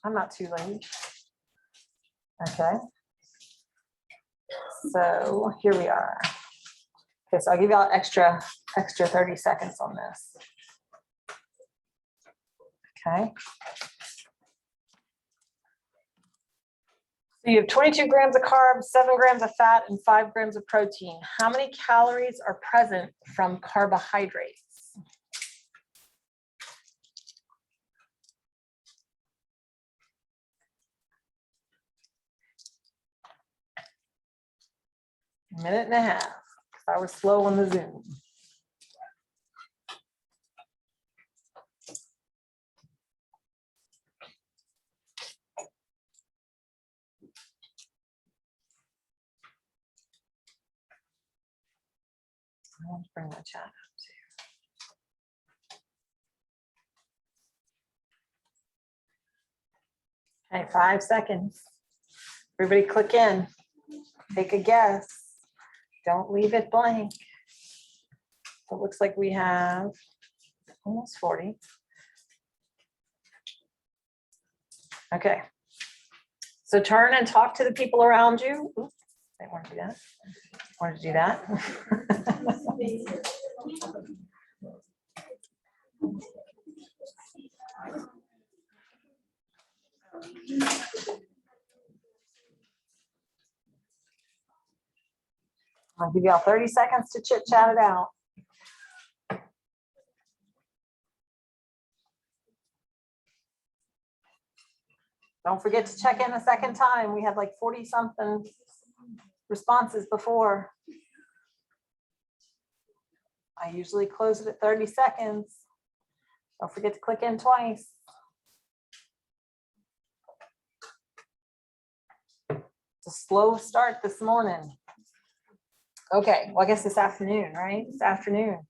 I'm not too late. Okay. So here we are. Okay, so I'll give y'all extra 30 seconds on this. Okay. So you have 22 grams of carbs, 7 grams of fat, and 5 grams of protein. How many calories are present from carbohydrates? A minute and a half, because I was slow on the Zoom. I want to bring my chat up too. Okay, 5 seconds. Everybody click in. Take a guess. Don't leave it blank. It looks like we have almost 40. Okay. So turn and talk to the people around you. Oops, I didn't want to do that. I wanted to do that. I'll give y'all 30 seconds to chit chat it out. Don't forget to check in a second time. We had like 40 something responses before. I usually close it at 30 seconds. Don't forget to click in twice. It's a slow start this morning. Okay, well, I guess this afternoon, right? This afternoon.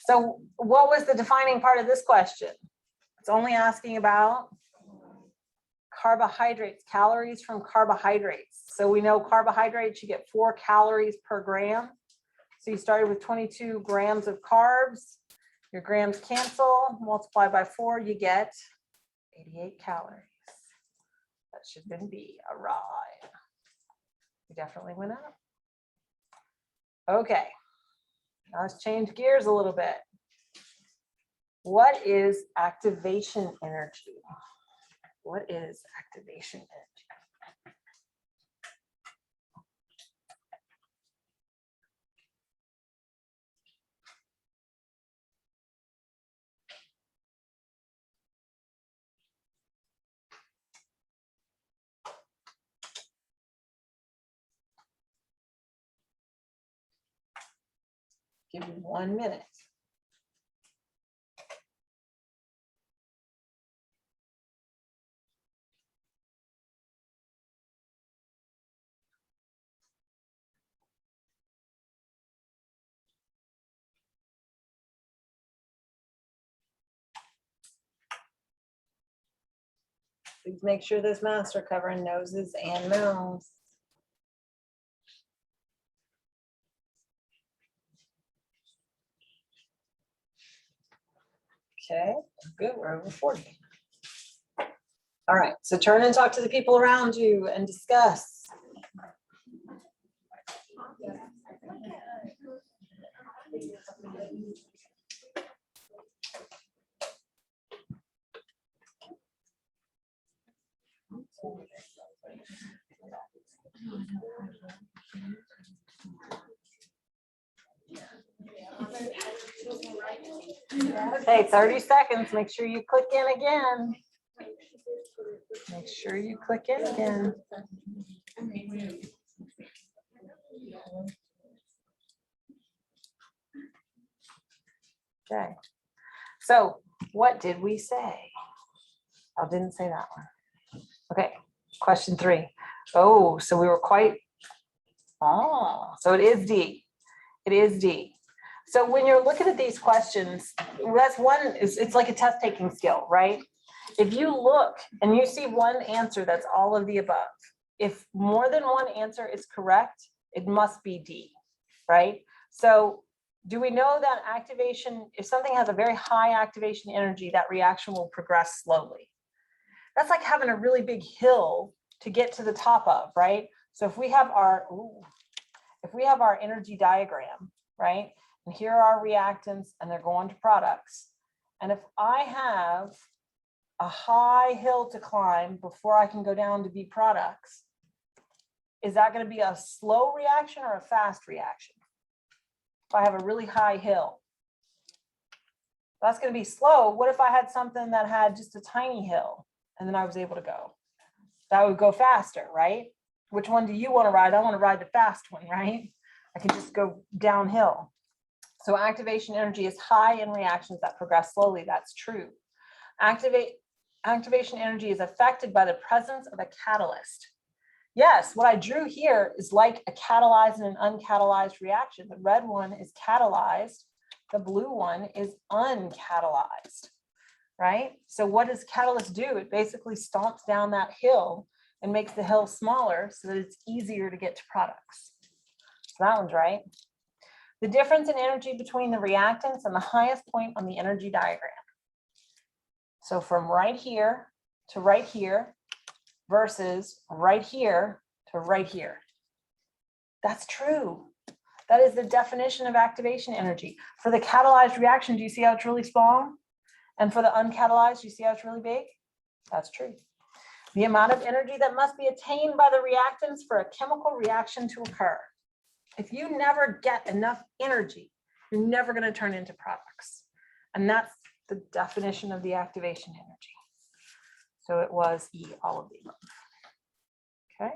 So what was the defining part of this question? It's only asking about carbohydrates, calories from carbohydrates. So we know carbohydrates, you get 4 calories per gram. So you started with 22 grams of carbs. Your grams cancel, multiply by 4, you get 88 calories. That should then be a ride. We definitely went up. Okay, now let's change gears a little bit. What is activation energy? What is activation energy? Give me 1 minute. Please make sure those masks are covering noses and mouths. Okay, good, we're over 40. All right, so turn and talk to the people around you and discuss. Okay, 30 seconds. Make sure you click in again. Make sure you click in again. Okay, so what did we say? I didn't say that one. Okay, question 3. Oh, so we were quite, so it is D. It is D. So when you're looking at these questions, that's one, it's like a test taking skill, right? If you look and you see one answer that's all of the above, if more than one answer is correct, it must be D, right? So do we know that activation, if something has a very high activation energy, that reaction will progress slowly? That's like having a really big hill to get to the top of, right? So if we have our energy diagram, right? And here are our reactants and they're going to products. And if I have a high hill to climb before I can go down to be products, is that going to be a slow reaction or a fast reaction? If I have a really high hill, that's going to be slow. What if I had something that had just a tiny hill and then I was able to go? That would go faster, right? Which one do you want to ride? I want to ride the fast one, right? I can just go downhill. So activation energy is high in reactions that progress slowly. That's true. Activation energy is affected by the presence of a catalyst. Yes, what I drew here is like a catalyzed and an uncatalyzed reaction. The red one is catalyzed. The blue one is uncatalyzed, right? So what does catalyst do? It basically stomps down that hill and makes the hill smaller so that it's easier to get to products. So that one's right. The difference in energy between the reactants and the highest point on the energy diagram. So from right here to right here versus right here to right here. That's true. That is the definition of activation energy. For the catalyzed reaction, do you see how it's really small? And for the uncatalyzed, do you see how it's really big? That's true. The amount of energy that must be attained by the reactants for a chemical reaction to occur. If you never get enough energy, you're never going to turn into products. And that's the definition of the activation energy. So it was E, all of the above. Okay.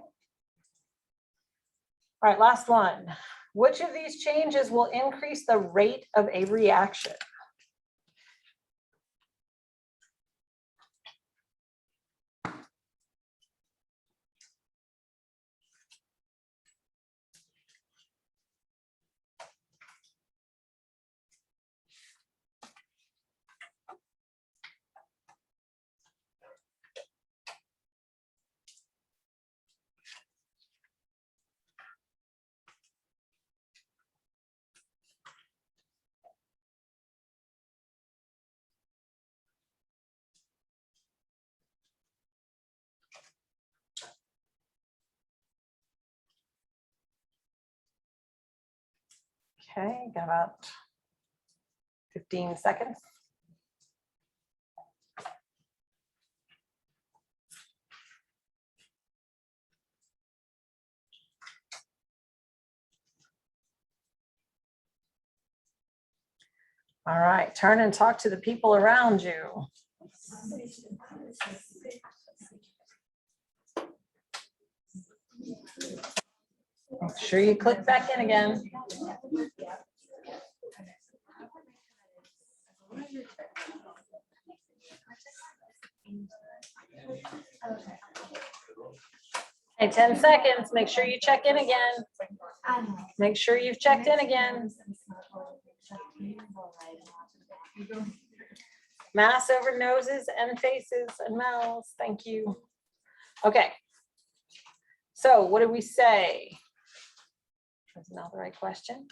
All right, last one. Which of these changes will increase the rate of a reaction? Okay, got about 15 seconds. All right, turn and talk to the people around you. Make sure you click back in again. Okay, 10 seconds. Make sure you check in again. Make sure you've checked in again. Mass over noses and faces and mouths. Thank you. Okay. So what did we say? That's not the right question.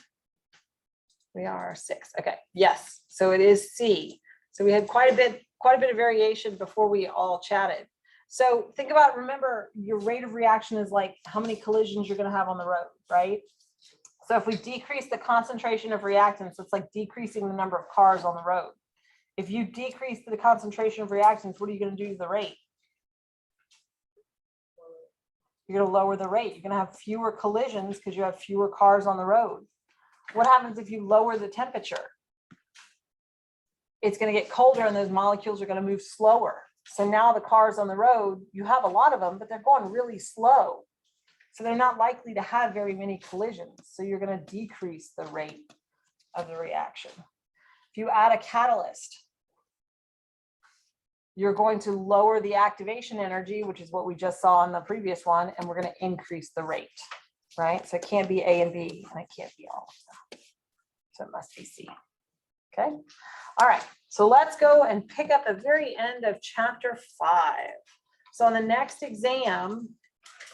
We are 6. Okay. Yes. So it is C. So we had quite a bit of variation before we all chatted. So think about, remember, your rate of reaction is like how many collisions you're going to have on the road, right? So if we decrease the concentration of reactants, it's like decreasing the number of cars on the road. If you decrease the concentration of reactants, what are you going to do to the rate? You're going to lower the rate. You're going to have fewer collisions because you have fewer cars on the road. What happens if you lower the temperature? It's going to get colder and those molecules are going to move slower. So now the cars on the road, you have a lot of them, but they're going really slow. So they're not likely to have very many collisions. So you're going to decrease the rate of the reaction. If you add a catalyst, you're going to lower the activation energy, which is what we just saw in the previous one, and we're going to increase the rate, right? So it can't be A and B, and it can't be all of them. So it must be C. Okay. All right. So let's go and pick up the very end of chapter 5. So on the next exam,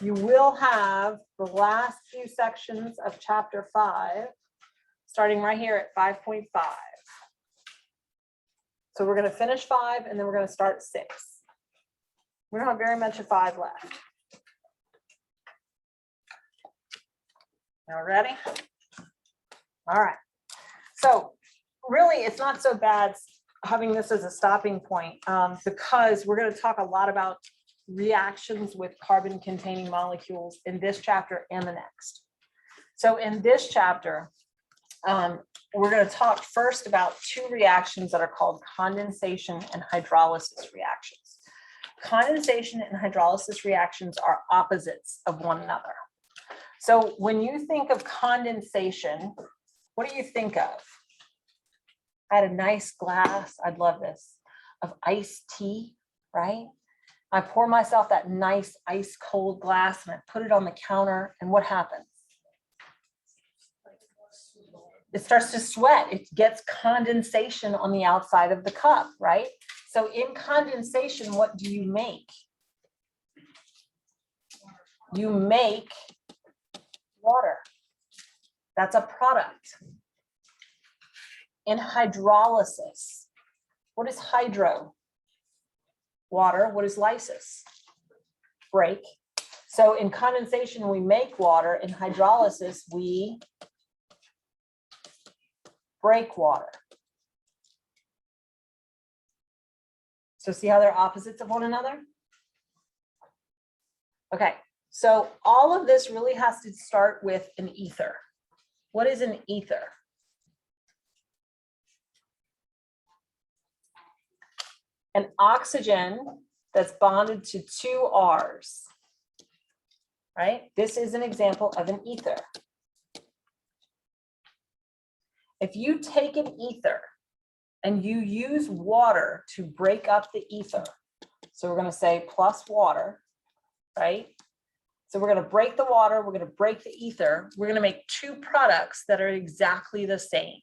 you will have the last few sections of chapter 5, starting right here at 5.5. So we're going to finish 5 and then we're going to start 6. We don't have very much of 5 left. Now ready? All right. So really, it's not so bad having this as a stopping point because we're going to talk a lot about reactions with carbon-containing molecules in this chapter and the next. So in this chapter, we're going to talk first about 2 reactions that are called condensation and hydrolysis reactions. Condensation and hydrolysis reactions are opposites of one another. So when you think of condensation, what do you think of? I had a nice glass, I'd love this, of iced tea, right? I pour myself that nice ice cold glass and I put it on the counter, and what happens? It starts to sweat. It gets condensation on the outside of the cup, right? So in condensation, what do you make? You make water. That's a product. In hydrolysis, what is hydro? Water. What is lysis? Break. So in condensation, we make water. In hydrolysis, we break water. So see how they're opposites of one another? Okay, so all of this really has to start with an ether. What is an ether? An oxygen that's bonded to 2 R's, right? This is an example of an ether. If you take an ether and you use water to break up the ether, so we're going to say plus water, right? So we're going to break the water, we're going to break the ether, we're going to make 2 products that are exactly the same.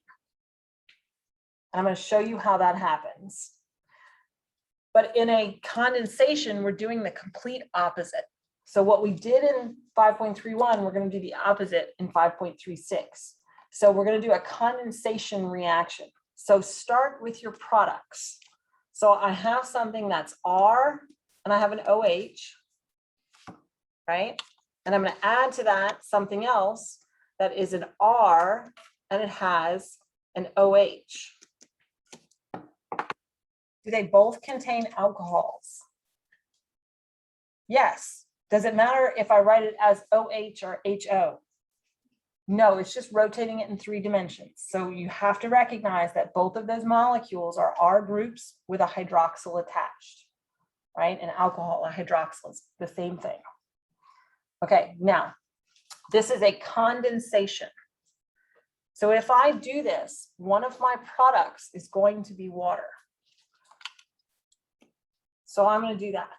And I'm going to show you how that happens. But in a condensation, we're doing the complete opposite. So what we did in 5.31, we're going to do the opposite in 5.36. So we're going to do a condensation reaction. So start with your products. So I have something that's R and I have an OH, right? And I'm going to add to that something else that is an R and it has an OH. Do they both contain alcohols? Yes. Does it matter if I write it as OH or HO? No, it's just rotating it in 3 dimensions. So you have to recognize that both of those molecules are R groups with a hydroxyl attached, right? And alcohol, a hydroxyl is the same thing. Okay, now, this is a condensation. So if I do this, one of my products is going to be water. So I'm going to do that.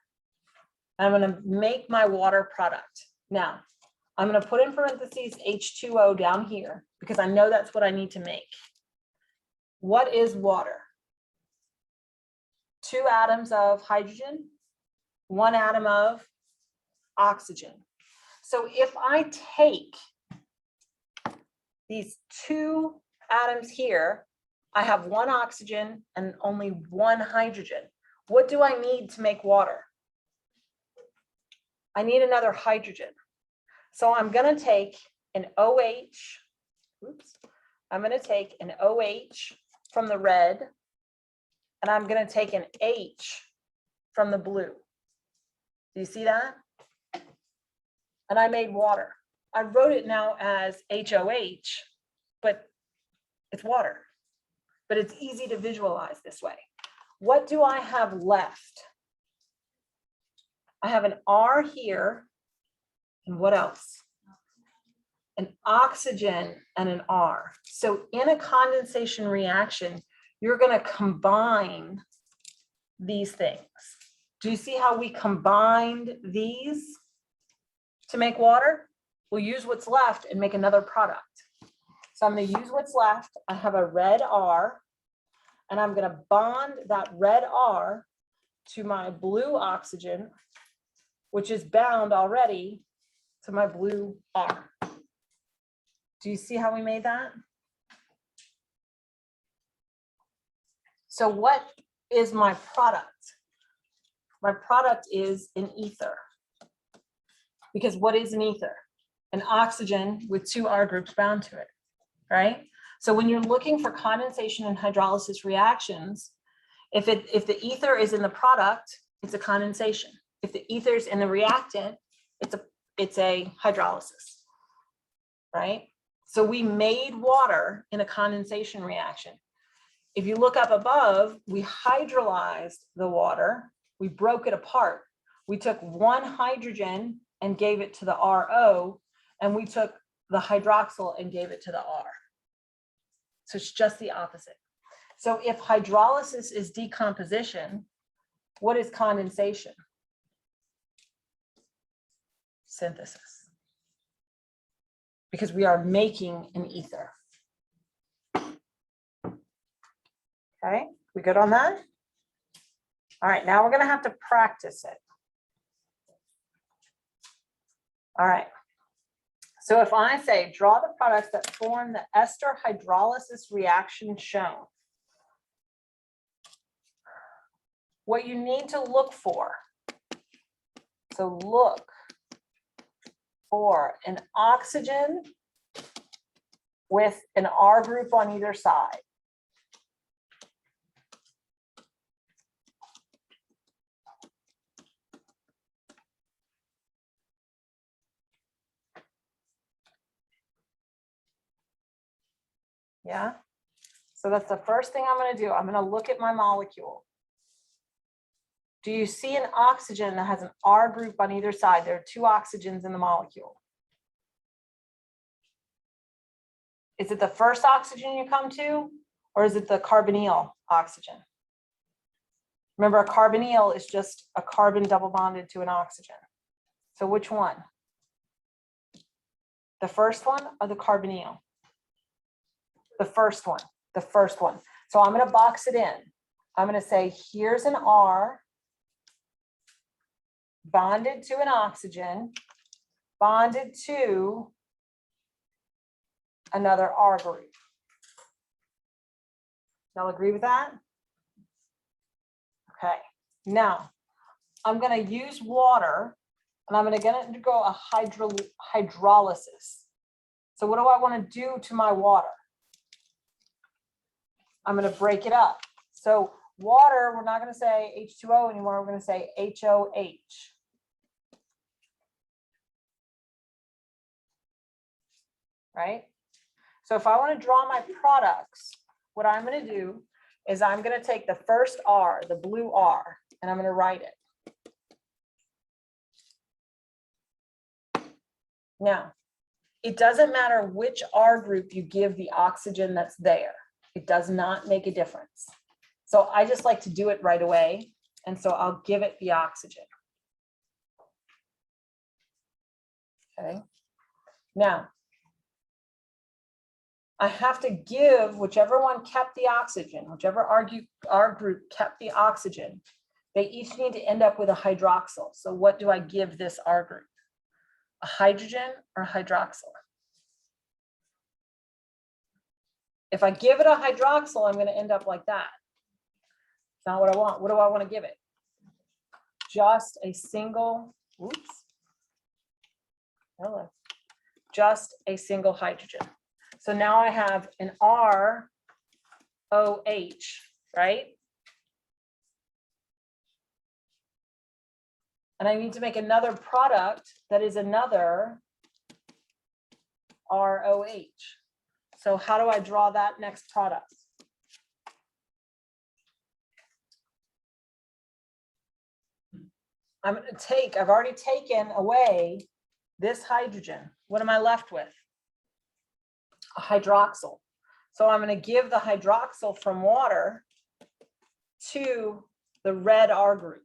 I'm going to make my water product. Now, I'm going to put in parentheses H2O down here because I know that's what I need to make. What is water? 2 atoms of hydrogen, 1 atom of oxygen. So if I take these 2 atoms here, I have 1 oxygen and only 1 hydrogen. What do I need to make water? I need another hydrogen. So I'm going to take an OH, I'm going to take an OH from the red, and I'm going to take an H from the blue. Do you see that? And I made water. I wrote it now as HOH, but it's water. But it's easy to visualize this way. What do I have left? I have an R here, and what else? An oxygen and an R. So in a condensation reaction, you're going to combine these things. Do you see how we combined these to make water? We'll use what's left and make another product. So I'm going to use what's left. I have a red R, and I'm going to bond that red R to my blue oxygen, which is bound already to my blue R. Do you see how we made that? So what is my product? my product is an ether. Because what is an ether? An oxygen with two R groups bound to it, right? So when you're looking for condensation and hydrolysis reactions, if the ether is in the product, it's a condensation. If the ether is in the reactant, it's a hydrolysis, right? So we made water in a condensation reaction. If you look up above, we hydrolyzed the water. We broke it apart. We took one hydrogen and gave it to the RO, and we took the hydroxyl and gave it to the R. So it's just the opposite. So if hydrolysis is decomposition, what is condensation? Synthesis. Because we are making an ether. Okay, we good on that? All right, now we're going to have to practice it. All right. So if I say, draw the products that form the ester hydrolysis reaction shown, what you need to look for, so look for an oxygen with an R group on either side. Yeah, so that's the first thing I'm going to do. I'm going to look at my molecule. Do you see an oxygen that has an R group on either side? There are two oxygens in the molecule. Is it the first oxygen you come to, or is it the carbonyl oxygen? Remember, a carbonyl is just a carbon double bonded to an oxygen. So which one? The first one or the carbonyl? The first one, the first one. So I'm going to box it in. I'm going to say, here's an R bonded to an oxygen, bonded to another R group. Y'all agree with that? Okay. Now, I'm going to use water, and I'm going to undergo a hydrolysis. So what do I want to do to my water? I'm going to break it up. So water, we're not going to say H2O anymore. We're going to say HOH. Right? So if I want to draw my products, what I'm going to do is I'm going to take the first R, the blue R, and I'm going to write it. Now, it doesn't matter which R group you give the oxygen that's there. It does not make a difference. So I just like to do it right away. And so I'll give it the oxygen. Okay. Now, I have to give whichever one kept the oxygen, whichever R group kept the oxygen, they each need to end up with a hydroxyl. So what do I give this R group? A hydrogen or hydroxyl? If I give it a hydroxyl, I'm going to end up like that. It's not what I want. What do I want to give it? Just a single, oops. Hello. Just a single hydrogen. So now I have an ROH, right? And I need to make another product that is another ROH. So how do I draw that next product? I'm going to take, I've already taken away this hydrogen. What am I left with? A hydroxyl. So I'm going to give the hydroxyl from water to the red R group.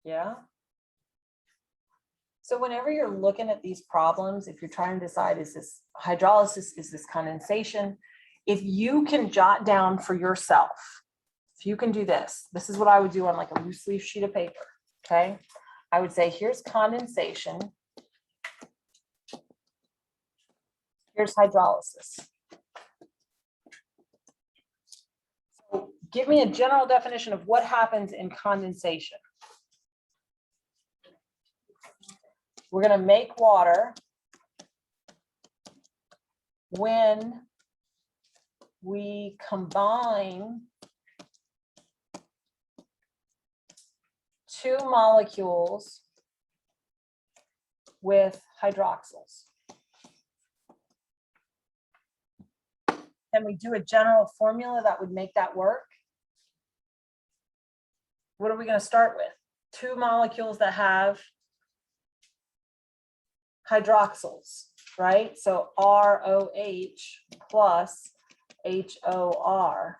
Yeah. So whenever you're looking at these problems, if you're trying to decide, is this hydrolysis, is this condensation, if you can jot down for yourself if you can do this, this is what I would do on like a loose leaf sheet of paper, okay? I would say, here's condensation. Here's hydrolysis. So give me a general definition of what happens in condensation. We're going to make water when we combine two molecules with hydroxyls. Can we do a general formula that would make that work? What are we going to start with? Two molecules that have hydroxyls, right? So ROH plus HOR.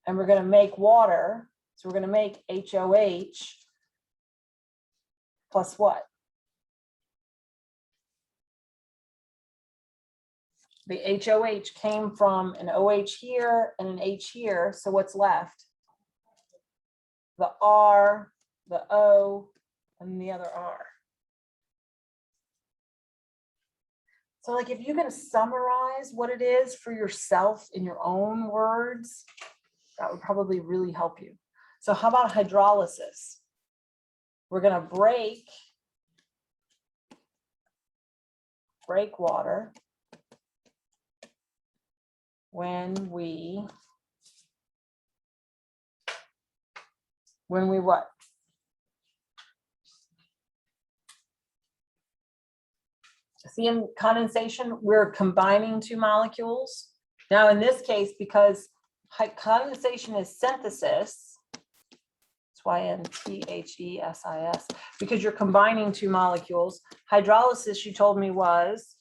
And we're going to make water. So we're going to make HOH plus what? The HOH came from an OH here and an H here. So what's left? The R, the O, and the other R. So like if you can summarize what it is for yourself in your own words, that would probably really help you. So how about hydrolysis? We're going to break water when we what? See, in condensation, we're combining two molecules. Now, in this case, because condensation is synthesis, it's YNTHESIS, because you're combining two molecules. Hydrolysis, you told me, was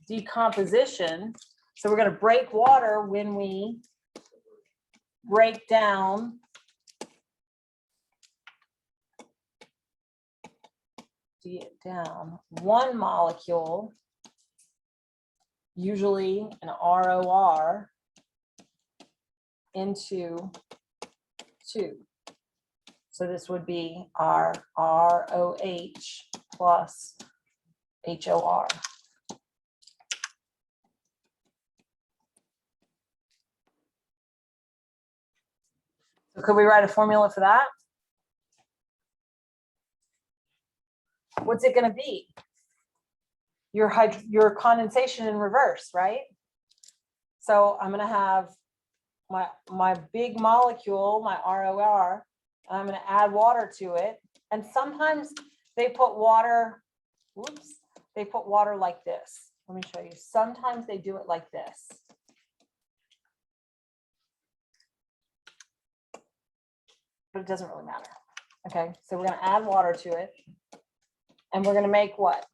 decomposition. So we're going to break water when we break down one molecule, usually an ROR, into two. So this would be our ROH plus HOR. So could we write a formula for that? What's it going to be? Your condensation in reverse, right? So I'm going to have my big molecule, my ROR, and I'm going to add water to it. And sometimes they put water, they put water like this. Let me show you. Sometimes they do it like this. But it doesn't really matter. Okay, so we're going to add water to it. And we're going to make what?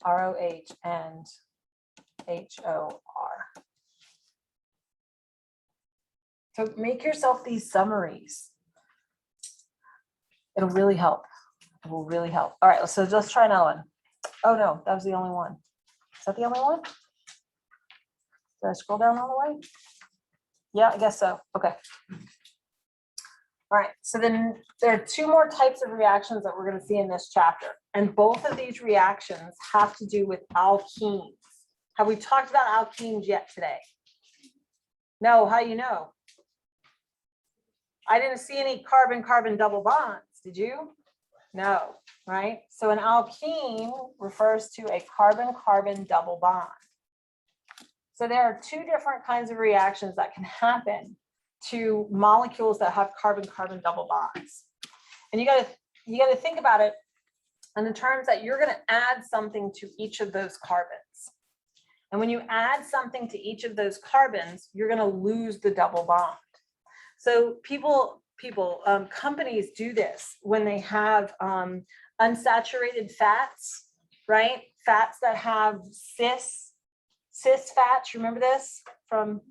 ROH and HOR. So make yourself these summaries. It'll really help. It will really help. All right, so let's try another one. Oh no, that was the only one. Is that the only one? Did I scroll down all the way? Yeah, I guess so. Okay. All right, so then there are two more types of reactions that we're going to see in this chapter. And both of these reactions have to do with alkenes. Have we talked about alkenes yet today? No, how do you know? I didn't see any carbon-carbon double bonds, did you? No, right? So an alkene refers to a carbon-carbon double bond. So there are two different kinds of reactions that can happen to molecules that have carbon-carbon double bonds. And you got to think about it in the terms that you're going to add something to each of those carbons. And when you add something to each of those carbons, you're going to lose the double bond. So companies do this when they have unsaturated fats, right? Fats that have cis fats. Remember this from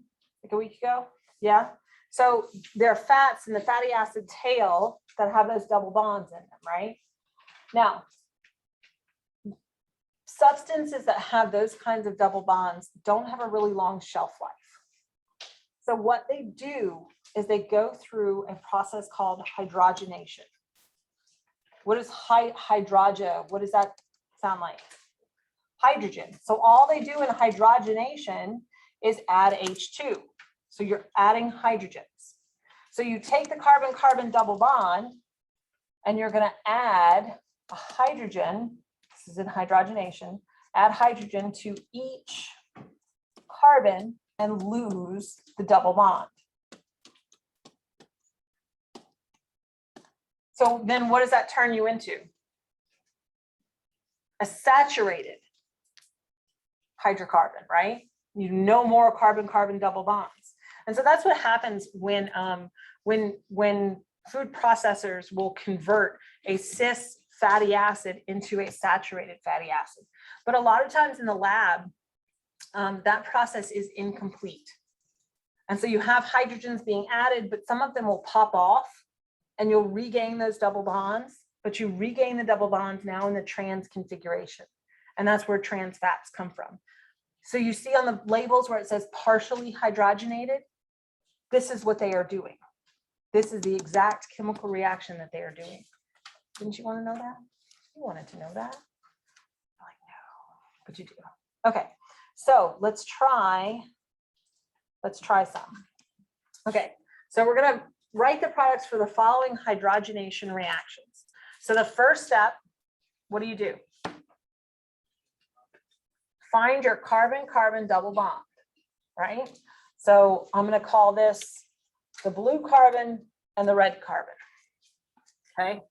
like a week ago? Yeah. So there are fats in the fatty acid tail that have those double bonds in them, right? Now, substances that have those kinds of double bonds don't have a really long shelf life. So what they do is they go through a process called hydrogenation. What is hydrogen? What does that sound like? Hydrogen. So all they do in hydrogenation is add H2. So you're adding hydrogens. So you take the carbon-carbon double bond and you're going to add a hydrogen. This is in hydrogenation. Add hydrogen to each carbon and lose the double bond. So then what does that turn you into? A saturated hydrocarbon, right? You no more carbon-carbon double bonds. And so that's what happens when food processors will convert a cis fatty acid into a saturated fatty acid. But a lot of times in the lab, that process is incomplete. And so you have hydrogens being added, but some of them will pop off and you'll regain those double bonds, but you regain the double bonds now in the trans configuration. And that's where trans fats come from. So you see on the labels where it says partially hydrogenated, this is what they are doing. This is the exact chemical reaction that they are doing. Didn't you want to know that? You wanted to know that? I know, but you do. Okay, so let's try some. Okay, so we're going to write the products for the following hydrogenation reactions. So the first step, what do? Find your carbon-carbon double bond, right? So I'm going to call this the blue carbon and the red carbon, okay?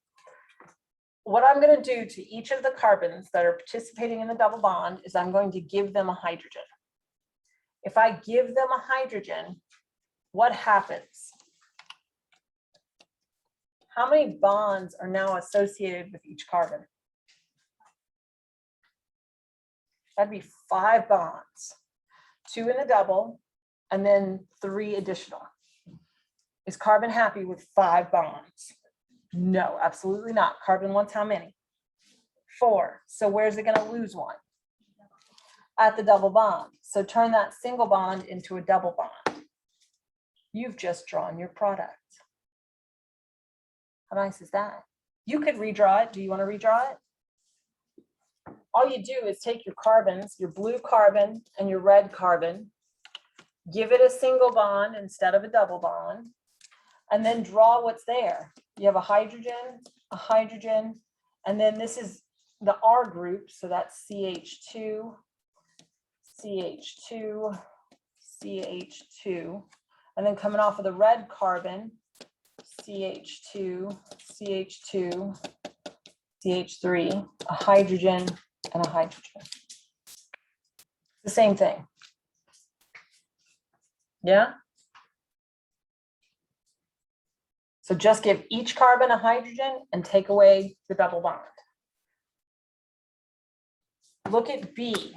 What I'm going to do to each of the carbons that are participating in the double bond is I'm going to give them a hydrogen. If I give them a hydrogen, what happens? How many bonds are now associated with each carbon? That'd be 5 bonds, 2 in the double, and then 3 additional. Is carbon happy with 5 bonds? No, absolutely not. Carbon wants how many? 4. So where's it going to lose 1? At the double bond. So turn that single bond into a double bond. You've just drawn your product. How nice is that? You could redraw it. Do you want to redraw it? All you do is take your carbons, your blue carbon and your red carbon, give it a single bond instead of a double bond, and then draw what's there. You have a hydrogen, and then this is the R group, so that's CH2, CH2, CH2, and then coming off of the red carbon, CH2, CH2, CH3, a hydrogen, and a hydrogen. The same thing. Yeah? So just give each carbon a hydrogen and take away the double bond. Look at B.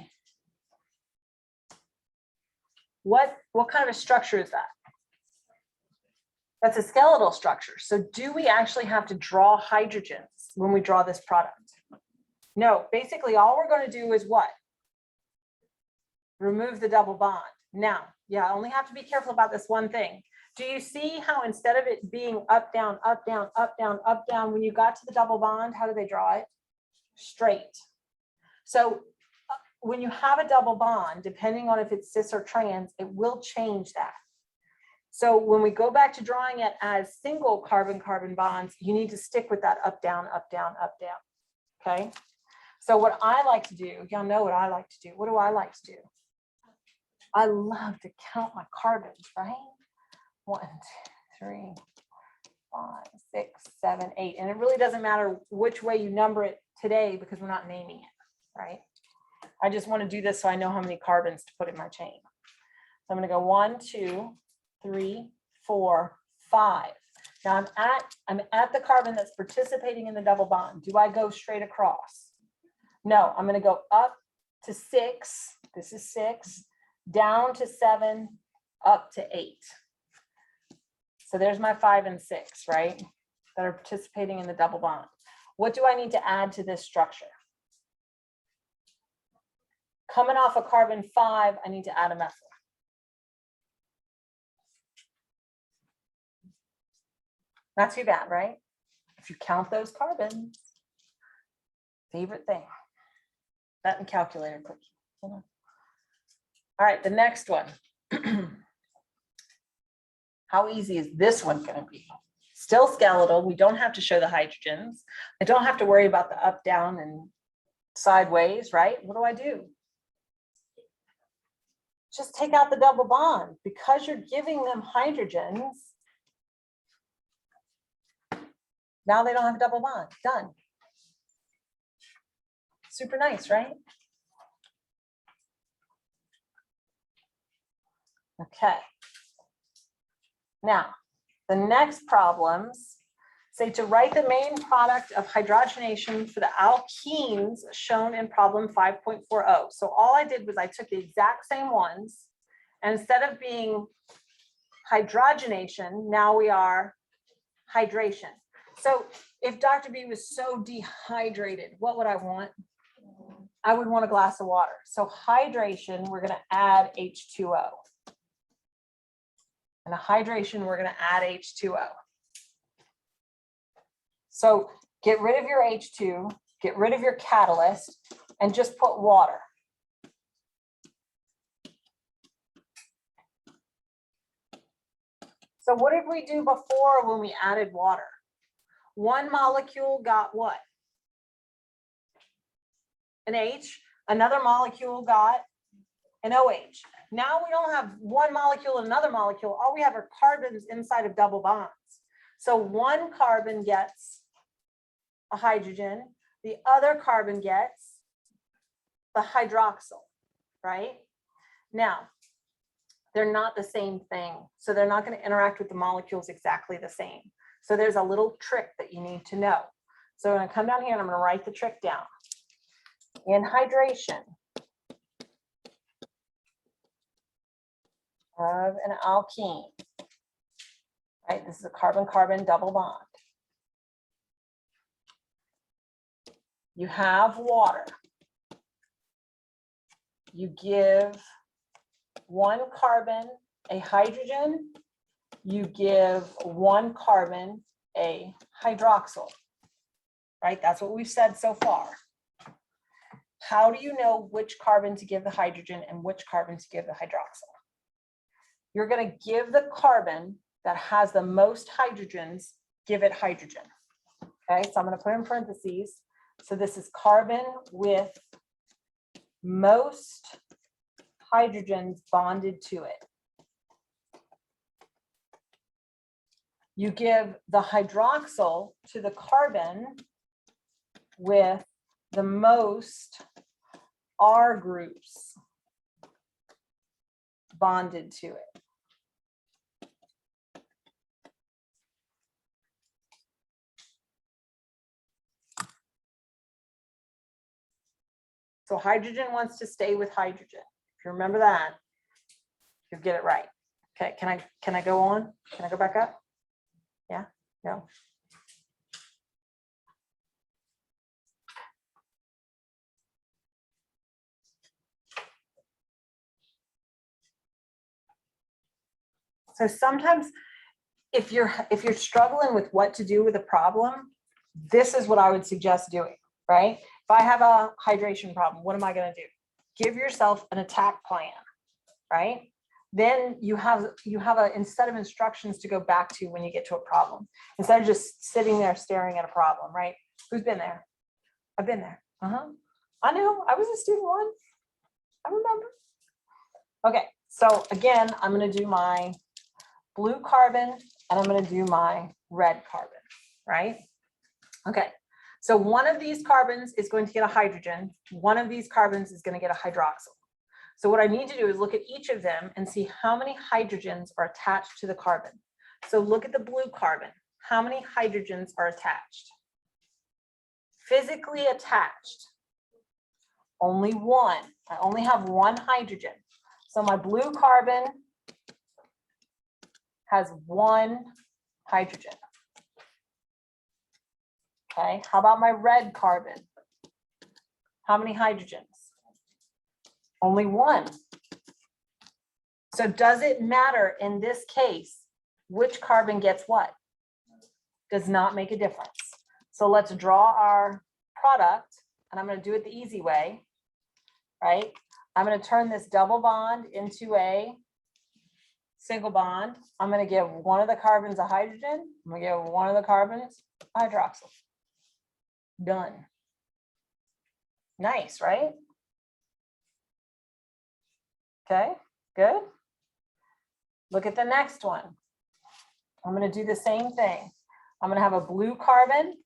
What kind of a structure is that? That's a skeletal structure. So do we actually have to draw hydrogens when we draw this product? No, basically all we're going to do is what? Remove the double bond. Now, yeah, I only have to be careful about this one thing. Do you see how instead of it being up, down, up, down, up, down, up, down, when you got to the double bond, how do they draw it? Straight. So when you have a double bond, depending on if it's cis or trans, it will change that. So when we go back to drawing it as single carbon-carbon bonds, you need to stick with that up, down, up, down, up, down. Okay. So what I like to do, y'all know what I like to do. What do I like to do? I love to count my carbons, right? 1, 2, 3, 5, 6, 7, 8. And it really doesn't matter which way you number it today because we're not naming it, right? I just want to do this so I know how many carbons to put in my chain. So I'm going to go 1, 2, 3, 4, 5. Now I'm at the carbon that's participating in the double bond. Do I go straight across? No, I'm going to go up to 6. This is 6, down to 7, up to 8. So there's my 5 and 6, right? That are participating in the double bond. What do I need to add to this structure? Coming off of carbon 5, I need to add a methyl. Not too bad, right? If you count those carbons, favorite thing. That and calculator, please. All right, the next one. How easy is this one going to be? Still skeletal. We don't have to show the hydrogens. I don't have to worry about the up, down, and sideways, right? What do? Just take out the double bond. Because you're giving them hydrogens, now they don't have a double bond. Done. Super nice, right? Okay. Now, the next problems say to write the main product of hydrogenation for the alkenes shown in problem 5.40. So all I did was I took the exact same ones, and instead of being hydrogenation, now we are hydration. So if Dr. B was so dehydrated, what would I want? I would want a glass of water. So hydration, we're going to add H2O. And a hydration, we're going to add H2O. So get rid of your H2, get rid of your catalyst, and just put water. So what did we do before when we added water? One molecule got what? An H. Another molecule got an OH. Now we don't have one molecule and another molecule. All we have are carbons inside of double bonds. So one carbon gets a hydrogen, the other carbon gets the hydroxyl, right? Now, they're not the same thing. So they're not going to interact with the molecules exactly the same. So there's a little trick that you need to know. So I'm going to come down here and I'm going to write the trick down. In hydration of an alkene, right? This is a carbon-carbon double bond. You have water. You give one carbon a hydrogen. You give one carbon a hydroxyl, right? That's what we've said so far. How do you know which carbon to give the hydrogen and which carbon to give the hydroxyl? You're going to give the carbon that has the most hydrogens, give it hydrogen. Okay, so I'm going to put in parentheses. So this is carbon with most hydrogens bonded to it. You give the hydroxyl to the carbon with the most R groups bonded to it. So hydrogen wants to stay with hydrogen. If you remember that, you get it right. Okay, can I go on? Can I go back up? Yeah, no. So sometimes if you're struggling with what to do with a problem, this is what I would suggest doing, right? If I have a hydration problem, what am I going to do? Give yourself an attack plan, right? Then you have a set of instructions to go back to when you get to a problem, instead of just sitting there staring at a problem, right? Who's been there? I've been there. I know, I was a student once. I remember. Okay, so again, I'm going to do my blue carbon and I'm going to do my red carbon, right? Okay, so one of these carbons is going to get a hydrogen. One of these carbons is going to get a hydroxyl. So what I need to do is look at each of them and see how many hydrogens are attached to the carbon. So look at the blue carbon. How many hydrogens are attached? Physically attached, only one. I only have one hydrogen. So my blue carbon has one hydrogen. Okay, how about my red carbon? How many hydrogens? Only one. So does it matter in this case which carbon gets what? Does not make a difference. So let's draw our product, and I'm going to do it the easy way, right? I'm going to turn this double bond into a single bond. I'm going to give one of the carbons a hydrogen. I'm going to give one of the carbons a hydroxyl. Done. Nice, right? Okay, good. Look at the next one. I'm going to do the same thing. I'm going to have a blue carbon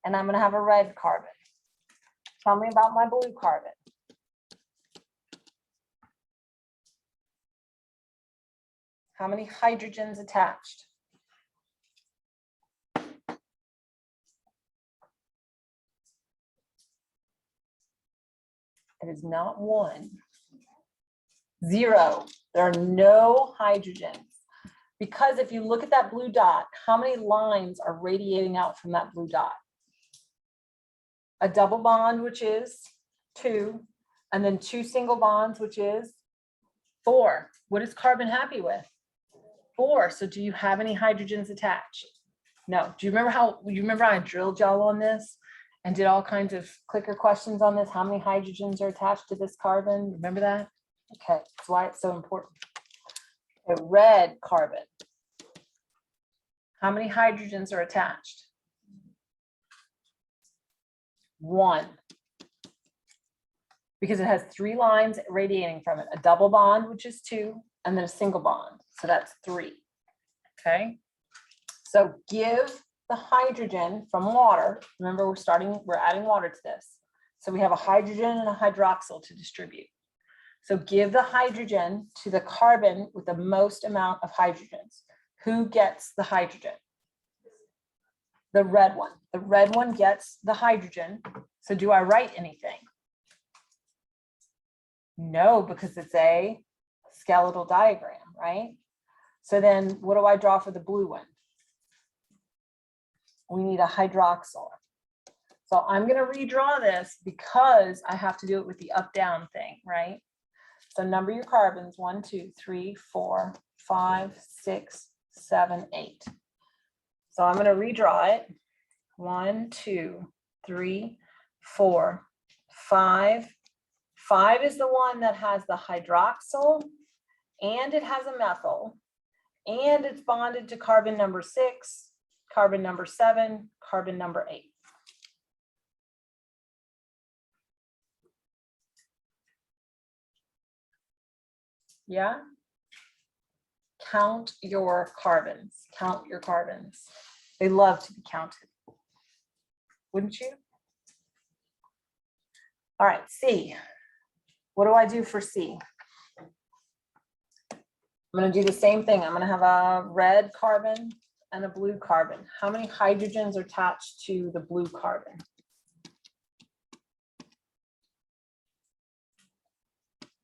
and I'm going to have a red carbon. Tell me about my blue carbon. How many hydrogens attached? It is not 1. 0. There are no hydrogens. Because if you look at that blue dot, how many lines are radiating out from that blue dot? A double bond, which is 2, and then 2 single bonds, which is 4. What is carbon happy with? 4. So do you have any hydrogens attached? No. Do you remember how I drilled y'all on this and did all kinds of clicker questions on this? How many hydrogens are attached to this carbon? Remember that? Okay, that's why it's so important. A red carbon. How many hydrogens are attached? 1. Because it has 3 lines radiating from it. A double bond, which is 2, and then a single bond. So that's 3. Okay. So give the hydrogen from water. Remember, we're adding water to this. So we have a hydrogen and a hydroxyl to distribute. So give the hydrogen to the carbon with the most amount of hydrogens. Who gets the hydrogen? The red one. The red one gets the hydrogen. So do I write anything? No, because it's a skeletal diagram, right? So then what do I draw for the blue one? We need a hydroxyl. So I'm going to redraw this because I have to do it with the up-down thing, right? So number your carbons, 1, 2, 3, 4, 5, 6, 7, 8. So I'm going to redraw it. 1, 2, 3, 4, 5. 5 is the one that has the hydroxyl and it has a methyl and it's bonded to carbon number 6, carbon number 7, carbon number 8. Yeah? Count your carbons. Count your carbons. They love to be counted. Wouldn't you? All right, C. What do I do for C? I'm going to do the same thing. I'm going to have a red carbon and a blue carbon. How many hydrogens are attached to the blue carbon?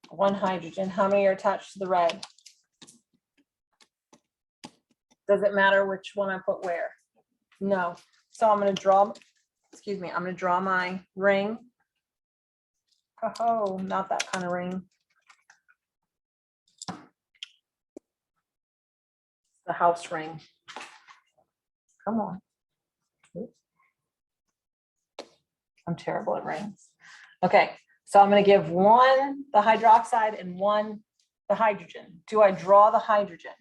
One hydrogen. How many are attached to the red? Does it matter which one I put where? No. So I'm going to draw, I'm going to draw my ring. Oh, not that kind of ring. The house ring. Come on. I'm terrible at rings. Okay, so I'm going to give one the hydroxide and one the hydrogen. Do I draw the hydrogen?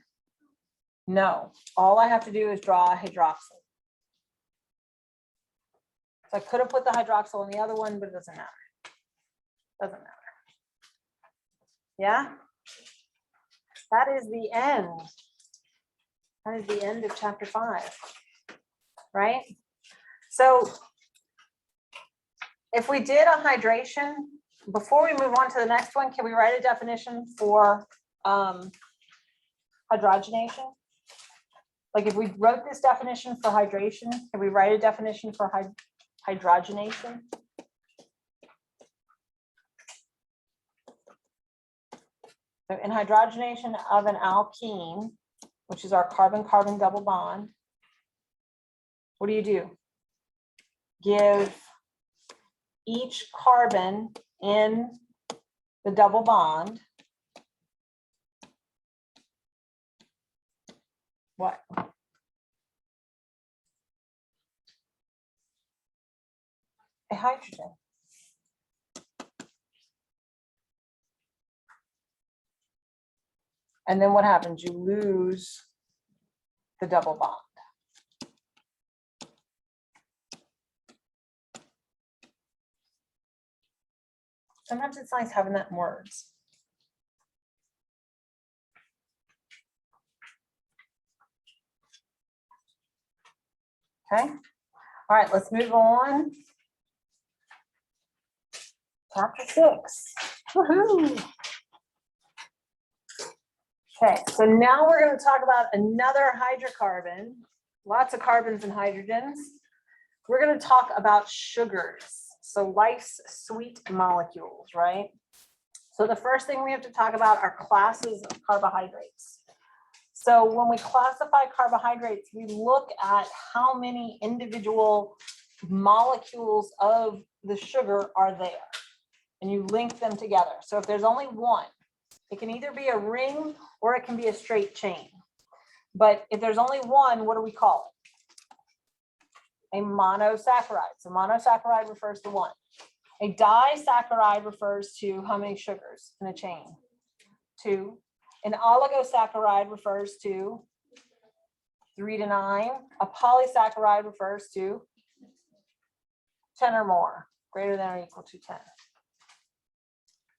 No. All I have to do is draw a hydroxyl. So I could have put the hydroxyl in the other one, but it doesn't matter. Doesn't matter. Yeah? That is the end. That is the end of chapter 5, right? So if we did a hydration, before we move on to the next one, can we write a definition for hydrogenation? Like if we wrote this definition for hydration, can we write a definition for hydrogenation? So in hydrogenation of an alkene, which is our carbon-carbon double bond, what do? Give each carbon in the double bond. What? A hydrogen. And then what happens? You lose the double bond. Sometimes it's nice having that in words. Okay. All right, let's move on. Chapter 6. Woohoo! Okay, so now we're going to talk about another hydrocarbon. Lots of carbons and hydrogens. We're going to talk about sugars. So life's sweet molecules, right? So the first thing we have to talk about are classes of carbohydrates. So when we classify carbohydrates, we look at how many individual molecules of the sugar are there, and you link them together. So if there's only one, it can either be a ring or it can be a straight chain. But if there's only one, what do we call it? A monosaccharide. So monosaccharide refers to one. A disaccharide refers to how many sugars in a chain? 2. An oligosaccharide refers to 3 to 9. A polysaccharide refers to 10 or more, greater than or equal to 10.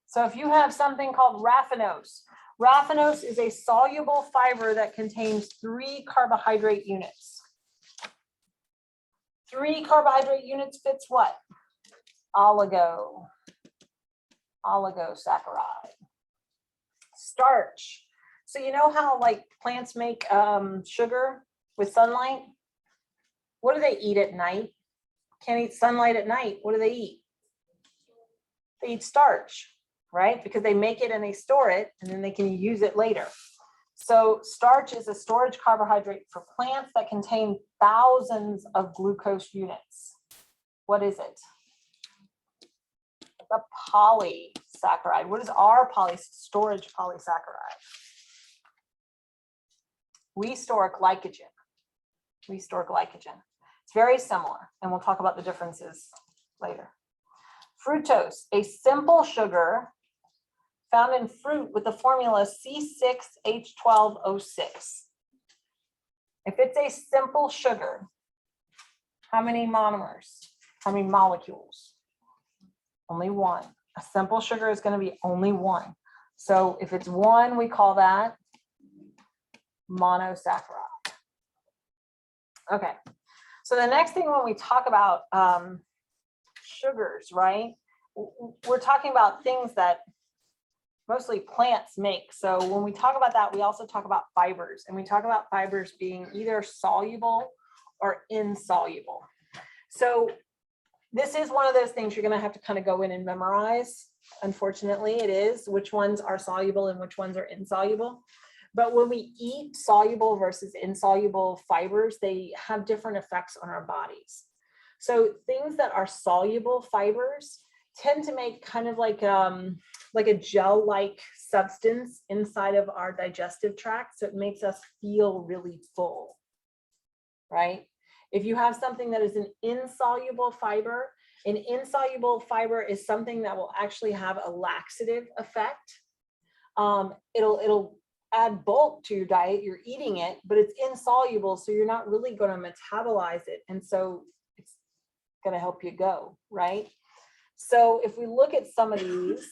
So if you have something called raffinose, raffinose is a soluble fiber that contains 3 carbohydrate units. 3 carbohydrate units fits what? Oligosaccharide. Starch. So you know how like plants make sugar with sunlight? What do they eat at night? Can't eat sunlight at night. What do they eat? They eat starch, right? Because they make it and they store it and then they can use it later. So starch is a storage carbohydrate for plants that contain thousands of glucose units. What is it? The polysaccharide. What is our storage polysaccharide? We store glycogen. We store glycogen. It's very similar, and we'll talk about the differences later. Fructose, a simple sugar found in fruit with the formula C6H12O6. If it's a simple sugar, how many monomers? How many molecules? Only one. A simple sugar is going to be only one. So if it's one, we call that monosaccharide. Okay. So the next thing when we talk about sugars, right? We're talking about things that mostly plants make. So when we talk about that, we also talk about fibers, and we talk about fibers being either soluble or insoluble. So this is one of those things you're going to have to kind of go in and memorize. Unfortunately, it is which ones are soluble and which ones are insoluble. But when we eat soluble versus insoluble fibers, they have different effects on our bodies. So things that are soluble fibers tend to make kind of like a gel-like substance inside of our digestive tract. So it makes us feel really full, right? If you have something that is an insoluble fiber is something that will actually have a laxative effect. It'll add bulk to your diet. You're eating it, but it's insoluble, so you're not really going to metabolize it. And so it's going to help you go, right? So if we look at some of these,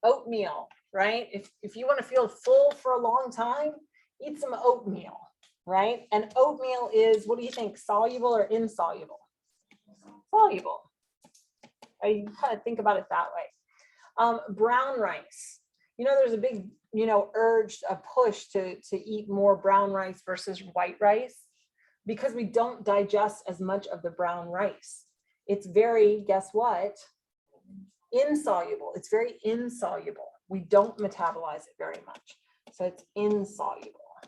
oatmeal, right? If you want to feel full for a long time, eat some oatmeal, right? And oatmeal is, what do you think, soluble or insoluble? Soluble. You kind of think about it that way. Brown rice. You know, there's a big, urge, a push to eat more brown rice versus white rice because we don't digest as much of the brown rice. It's very, guess what? Insoluble. It's very insoluble. We don't metabolize it very much. So it's insoluble.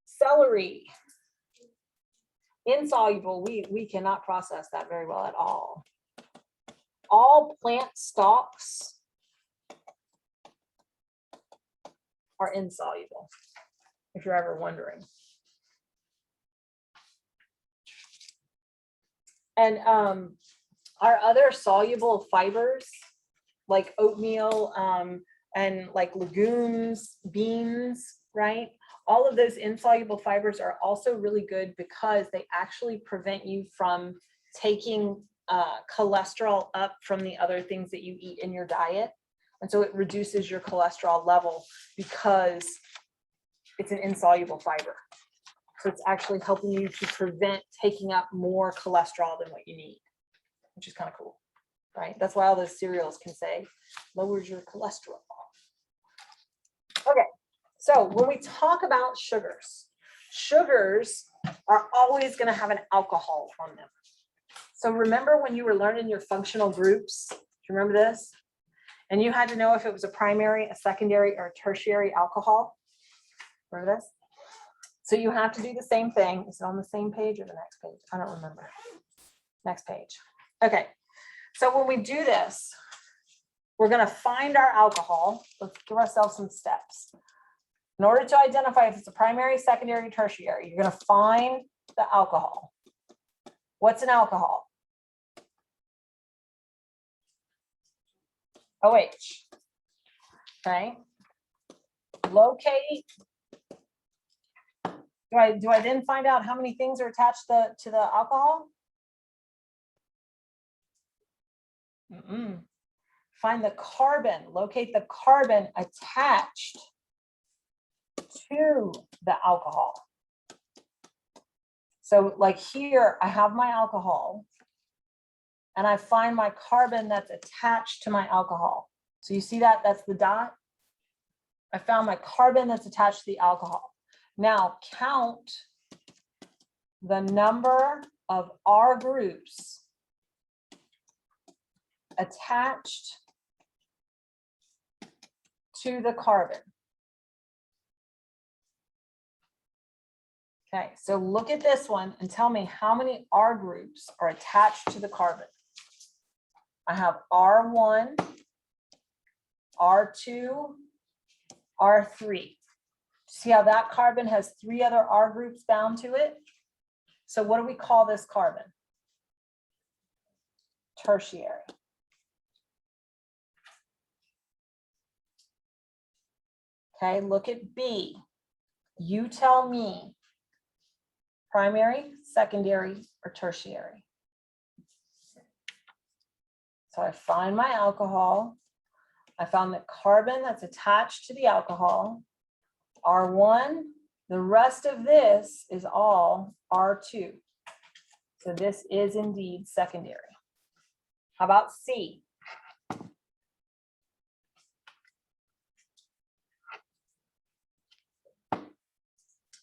Celery. Insoluble. We cannot process that very well at all. all plant stalks are insoluble, if you're ever wondering. And our other soluble fibers, like oatmeal and like legumes, beans, right? All of those insoluble fibers are also really good because they actually prevent you from taking cholesterol up from the other things that you eat in your diet. And so it reduces your cholesterol level because it's an insoluble fiber. So it's actually helping you to prevent taking up more cholesterol than what you need, which is kind of cool, right? That's why all those cereals can say lowers your cholesterol. Okay, so when we talk about sugars, sugars are always going to have an alcohol on them. So remember when you were learning your functional groups, do you remember this? And you had to know if it was a primary, a secondary, or a tertiary alcohol. Remember this? So you have to do the same thing. Is it on the same page or the next page? I don't remember. Next page. Okay. So when we do this, we're going to find our alcohol. Let's give ourselves some steps. In order to identify if it's a primary, secondary, tertiary, you're going to find the alcohol. What's an alcohol? OH. Okay. Locate. Do I then find out how many things are attached to the alcohol? Find the carbon, locate the carbon attached to the alcohol. So like here, I have my alcohol and I find my carbon that's attached to my alcohol. So you see that? That's the dot. I found my carbon that's attached to the alcohol. Now count the number of R groups attached to the carbon. Okay, so look at this one and tell me how many R groups are attached to the carbon. I have R1, R2, R3. See how that carbon has 3 other R groups bound to it? So what do we call this carbon? Tertiary. Okay, look at B. You tell me, primary, secondary, or tertiary. So I find my alcohol. I found the carbon that's attached to the alcohol. R1, the rest of this is all R2. So this is indeed secondary. How about C?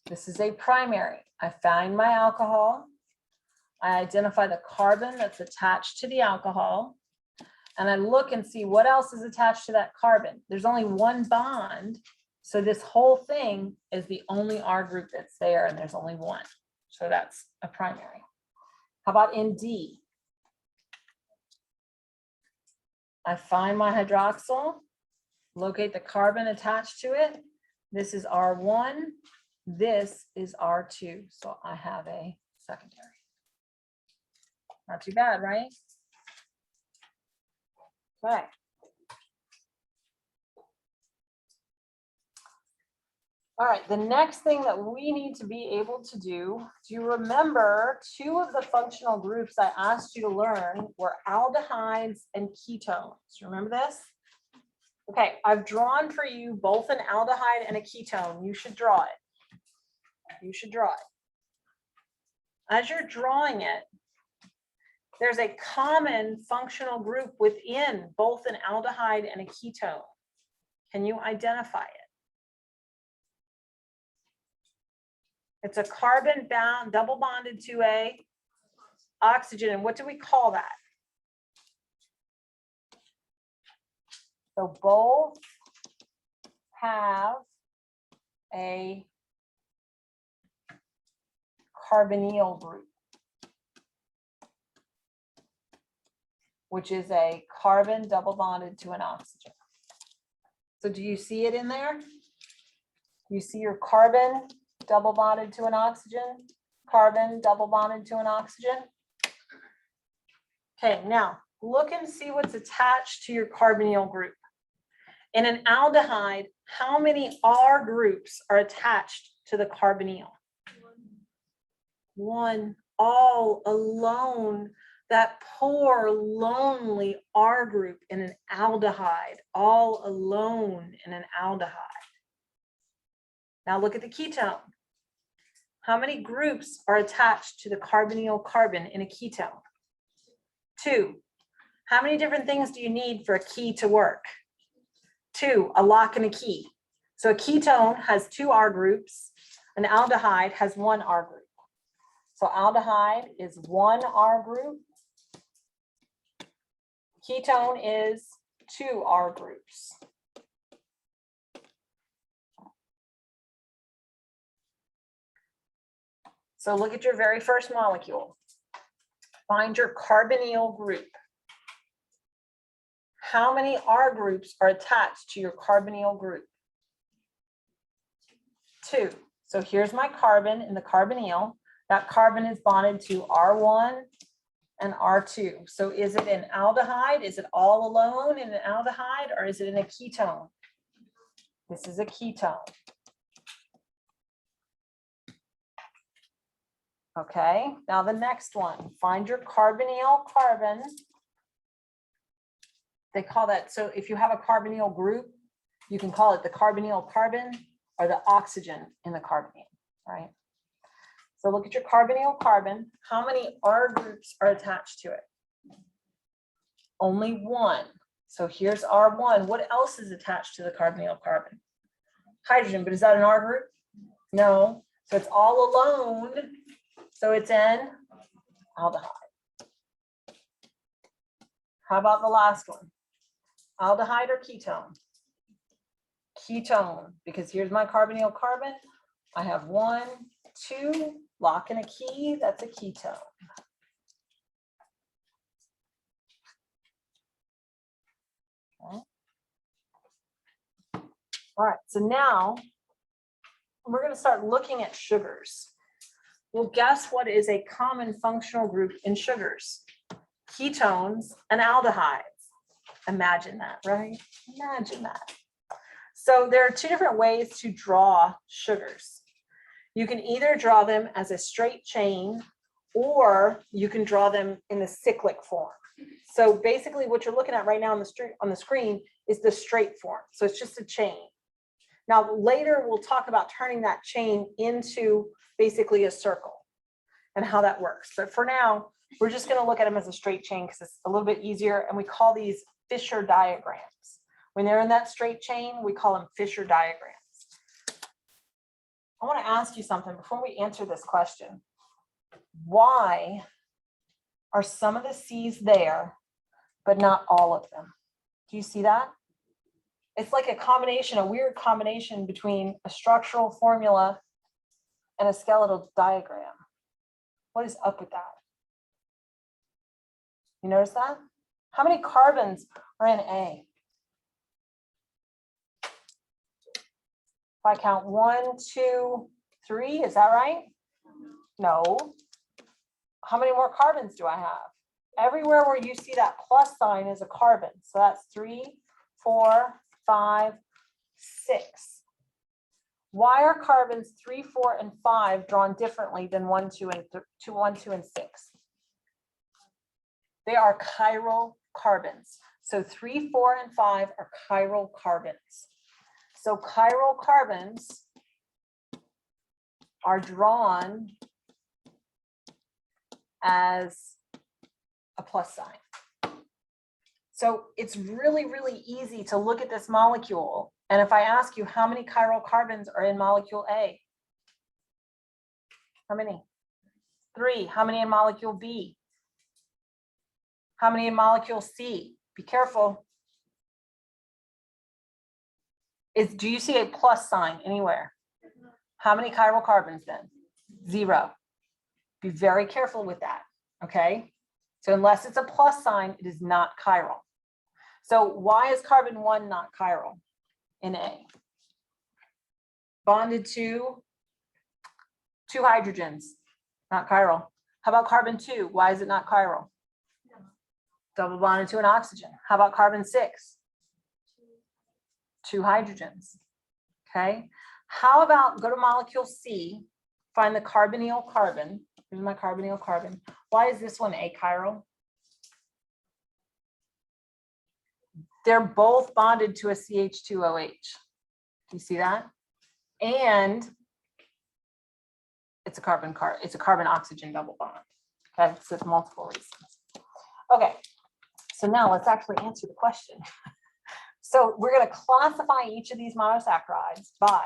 This is a primary. I find my alcohol. I identify the carbon that's attached to the alcohol. And I look and see what else is attached to that carbon. There's only one bond. So this whole thing is the only R group that's there, and there's only one. So that's a primary. How about in D? I find my hydroxyl, locate the carbon attached to it. This is R1. This is R2. So I have a secondary. Not too bad, right? Okay. All right, the next thing that we need to be able to do you remember 2 of the functional groups I asked you to learn were aldehydes and ketones? Remember this? Okay, I've drawn for you both an aldehyde and a ketone. You should draw it. You should draw it. As you're drawing it, there's a common functional group within both an aldehyde and a ketone. Can you identify it? It's a carbon bound, double bonded to a oxygen. And what do we call that? So both have a carbonyl group. which is a carbon double bonded to an oxygen. So do you see it in there? You see your carbon double bonded to an oxygen, carbon double bonded to an oxygen. Okay, now look and see what's attached to your carbonyl group. In an aldehyde, how many R groups are attached to the carbonyl? One, all alone. That poor, lonely R group in an aldehyde, all alone in an aldehyde. Now look at the ketone. How many groups are attached to the carbonyl carbon in a ketone? 2. How many different things do you need for a key to work? 2, a lock and a key. So a ketone has 2 R groups. An aldehyde has 1 R group. So aldehyde is 1 R group. Ketone is 2 R groups. So look at your very first molecule. Find your carbonyl group. How many R groups are attached to your carbonyl group? 2. So here's my carbon in the carbonyl. That carbon is bonded to R1 and R2. So is it an aldehyde? Is it all alone in an aldehyde, or is it in a ketone? This is a ketone. Okay, now the next one, find your carbonyl carbon. They call that, so if you have a carbonyl group, you can call it the carbonyl carbon or the oxygen in the carbonyl, right? So look at your carbonyl carbon. How many R groups are attached to it? Only 1. So here's R1. What else is attached to the carbonyl carbon? Hydrogen, but is that an R group? No. So it's all alone. So it's an aldehyde. How about the last one? Aldehyde or ketone? Ketone, because here's my carbonyl carbon. I have 1, 2, lock and a key, that's a ketone. Okay. All right, so now we're going to start looking at sugars. Well, guess what is a common functional group in sugars? Ketones and aldehydes. Imagine that, right? Imagine that. So there are 2 different ways to draw sugars. You can either draw them as a straight chain, or you can draw them in the cyclic form. So basically what you're looking at right now on the screen is the straight form. So it's just a chain. Now later we'll talk about turning that chain into basically a circle and how that works. But for now, we're just going to look at them as a straight chain because it's a little bit easier, and we call these Fischer diagrams. When they're in that straight chain, we call them Fischer diagrams. I want to ask you something before we answer this question. Why are some of the C's there, but not all of them? Do you see that? It's like a combination, a weird combination between a structural formula and a skeletal diagram. What is up with that? You notice that? How many carbons are in A? If I count 1, 2, 3, is that right? No. How many more carbons do I have? Everywhere where you see that plus sign is a carbon. So that's 3, 4, 5, 6. Why are carbons 3, 4, and 5 drawn differently than 1, 2, and 6? They are chiral carbons. So 3, 4, and 5 are chiral carbons. So chiral carbons are drawn as a plus sign. So it's really, really easy to look at this molecule. And if I ask you how many chiral carbons are in molecule A? How many? 3. How many in molecule B? How many in molecule C? Be careful. Do you see a plus sign anywhere? How many chiral carbons then? 0. Be very careful with that, okay? So unless it's a plus sign, it is not chiral. So why is carbon 1 not chiral in A? Bonded to 2 hydrogens, not chiral. How about carbon 2? Why is it not chiral? Double bonded to an oxygen. How about carbon 6? 2 hydrogens. Okay. How about go to molecule C, find the carbonyl carbon. Here's my carbonyl carbon. Why is this one achiral? They're both bonded to a CH2OH. You see that? And it's a carbon oxygen double bond. Okay, so it's multiple reasons. Okay, so now let's actually answer the question. So we're going to classify each of these monosaccharides by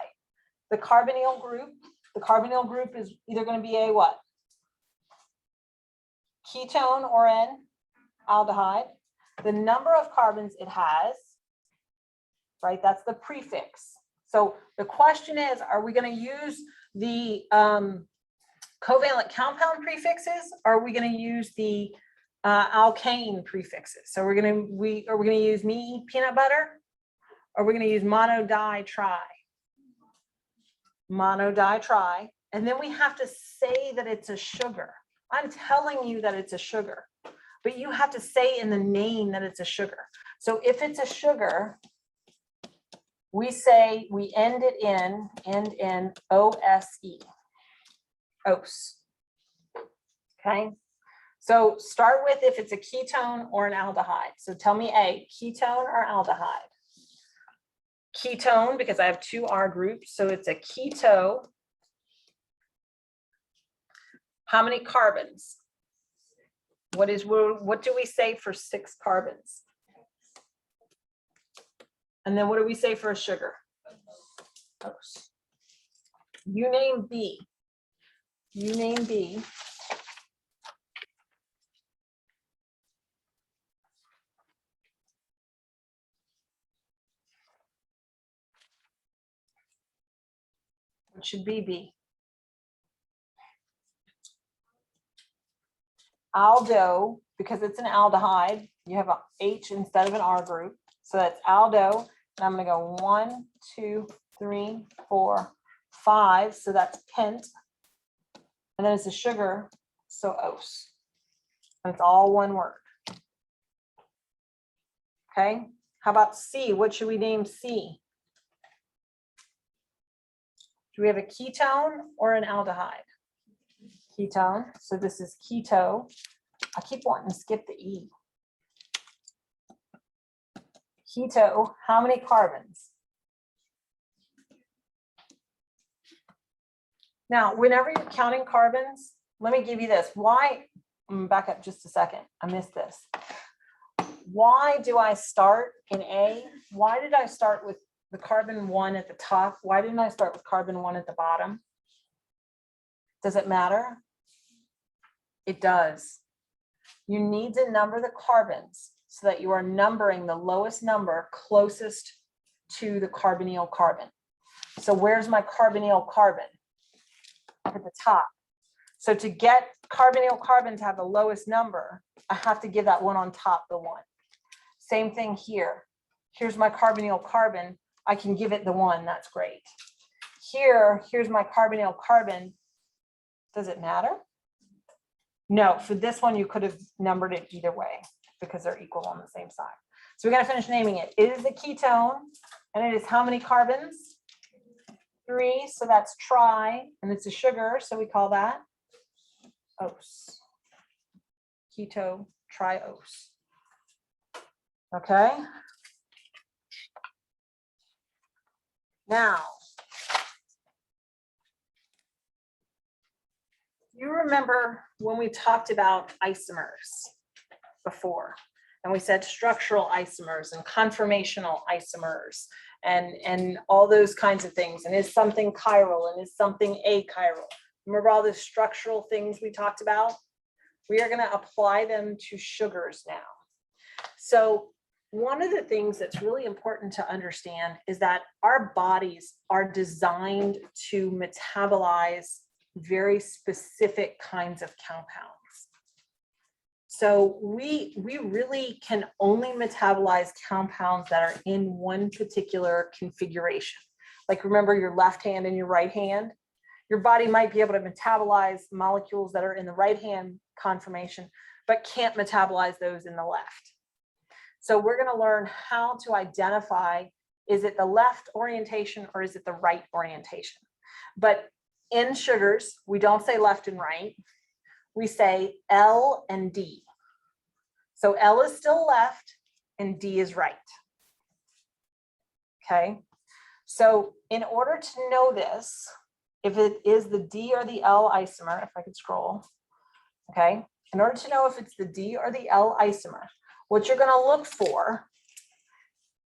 the carbonyl group. The carbonyl group is either going to be a what? Ketone or an aldehyde. The number of carbons it has, right? That's the prefix. So the question is, are we going to use the covalent compound prefixes, or are we going to use the alkane prefixes? So are we going to use me peanut butter, or we're going to use monodi-tri? Monodi-tri, and then we have to say that it's a sugar. I'm telling you that it's a sugar, but you have to say in the name that it's a sugar. So if it's a sugar, we say we end in OSE, ose. Okay, so start with if it's a ketone or an aldehyde. So tell me A, ketone or aldehyde? Ketone, because I have 2 R groups, so it's a keto. How many carbons? What do we say for 6 carbons? And then what do we say for a sugar? Ose. You name B. You name B. What should be B? Aldo, because it's an aldehyde, you have a H instead of an R group. So that's aldo. And I'm going to go 1, 2, 3, 4, 5. So that's pent. And then it's a sugar. So ose. And it's all one word. Okay. How about C? What should we name C? Do we have a ketone or an aldehyde? Ketone. So this is keto. I keep wanting to skip the E. Keto, how many carbons? Now, whenever you're counting carbons, let me give you this. Why, back up just a second. I missed this. Why do I start in A? Why did I start with the carbon 1 at the top? Why didn't I start with carbon 1 at the bottom? Does it matter? It does. You need to number the carbons so that you are numbering the lowest number closest to the carbonyl carbon. So where's my carbonyl carbon? Up at the top. So to get carbonyl carbon to have the lowest number, I have to give that one on top the 1. Same thing here. Here's my carbonyl carbon. I can give it the 1. That's great. Here's my carbonyl carbon. Does it matter? No, for this one, you could have numbered it either way because they're equal on the same side. So we got to finish naming it. It is a ketone, and it is how many carbons? 3, so that's tri, and it's a sugar, so we call that ose. Keto triose. Okay. Now, you remember when we talked about isomers before, and we said structural isomers and conformational isomers and all those kinds of things, and is something chiral and is something achiral. Remember all the structural things we talked about? We are going to apply them to sugars now. So one of the things that's really important to understand is that our bodies are designed to metabolize very specific kinds of compounds. So we really can only metabolize compounds that are in one particular configuration. Like remember your left hand and your right hand. Your body might be able to metabolize molecules that are in the right hand conformation, but can't metabolize those in the left. So we're going to learn how to identify, is it the left orientation or is it the right orientation? But in sugars, we don't say left and right. We say L and D. So L is still left and D is right. Okay. So in order to know this, if it is the D or the L isomer, if I could scroll, okay, in order to know if it's the D or the L isomer, what you're going to look for,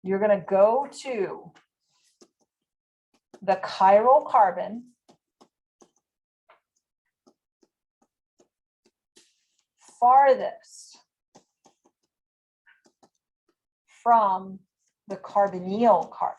you're going to go to the chiral carbon farthest from the carbonyl carbon.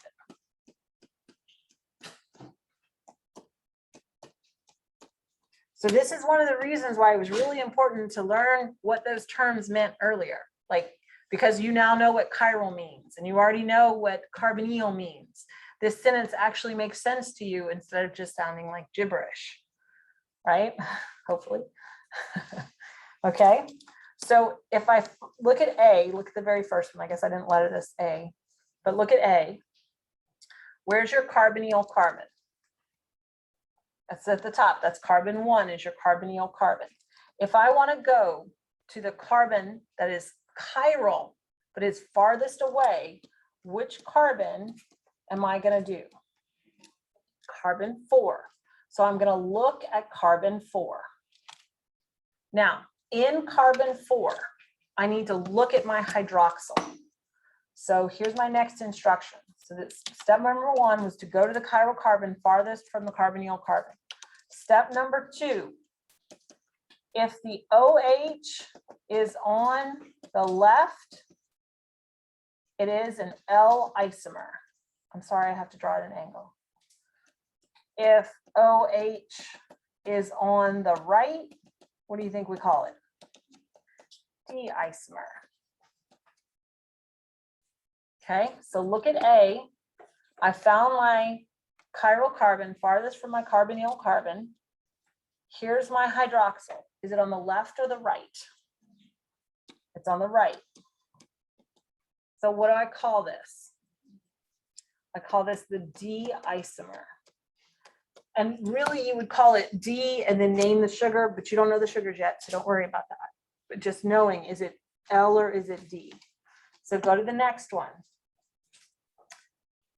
So this is one of the reasons why it was really important to learn what those terms meant earlier, like because you now know what chiral means and you already know what carbonyl means. This sentence actually makes sense to you instead of just sounding like gibberish, right? Hopefully. Okay, so if I look at A, look at the very first one. I guess I didn't letter this A, but look at A. Where's your carbonyl carbon? That's at the top. That's carbon 1 is your carbonyl carbon. If I want to go to the carbon that is chiral, but is farthest away, which carbon am I going to do? Carbon 4. So I'm going to look at carbon 4. Now, in carbon 4, I need to look at my hydroxyl. So here's my next instruction. So this step number 1 was to go to the chiral carbon farthest from the carbonyl carbon. Step number 2, if the OH is on the left, it is an L isomer. I'm sorry, I have to draw it at an angle. If OH is on the right, what do you think we call it? D isomer. Okay, so look at A. I found my chiral carbon farthest from my carbonyl carbon. Here's my hydroxyl. Is it on the left or the right? It's on the right. So what do I call this? I call this the D isomer. And really you would call it D and then name the sugar, but you don't know the sugars yet, so don't worry about that. But just knowing, is it L or is it D? So go to the next one.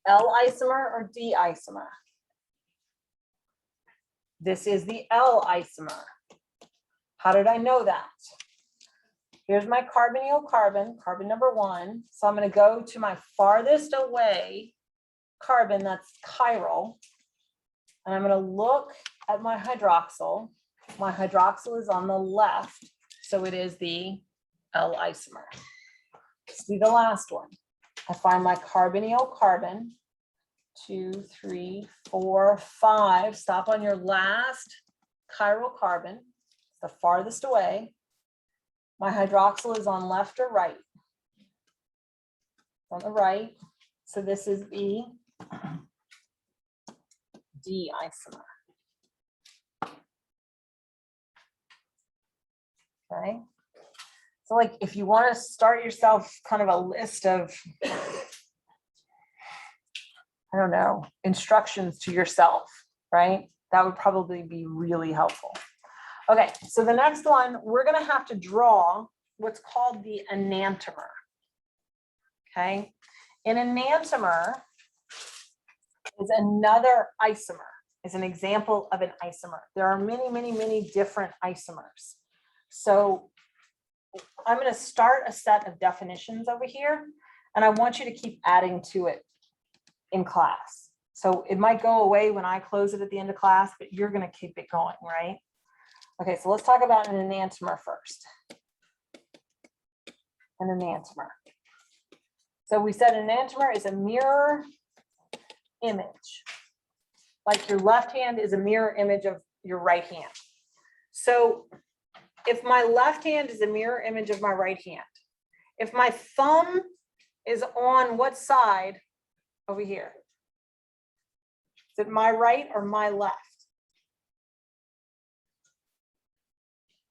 L isomer or D isomer? This is the L isomer. How did I know that? Here's my carbonyl carbon, carbon number 1. So I'm going to go to my farthest away carbon, that's chiral. And I'm going to look at my hydroxyl. My hydroxyl is on the left, so it is the L isomer. Let's do the last one. I find my carbonyl carbon, 2, 3, 4, 5. Stop on your last chiral carbon, it's the farthest away. My hydroxyl is on left or right? On the right. So this is the D isomer. Okay. So like if you want to start yourself kind of a list of, I don't know, instructions to yourself, right? That would probably be really helpful. Okay, so the next one, we're going to have to draw what's called the enantiomer. Okay, an enantiomer is another isomer, is an example of an isomer. There are many, many, many different isomers. So I'm going to start a set of definitions over here, and I want you to keep adding to it in class. So it might go away when I close it at the end of class, but you're going to keep it going, right? Okay, so let's talk about an enantiomer first. An enantiomer. So we said an enantiomer is a mirror image. Like your left hand is a mirror image of your right hand. So if my left hand is a mirror image of my right hand, if my thumb is on what side over here? Is it my right or my left?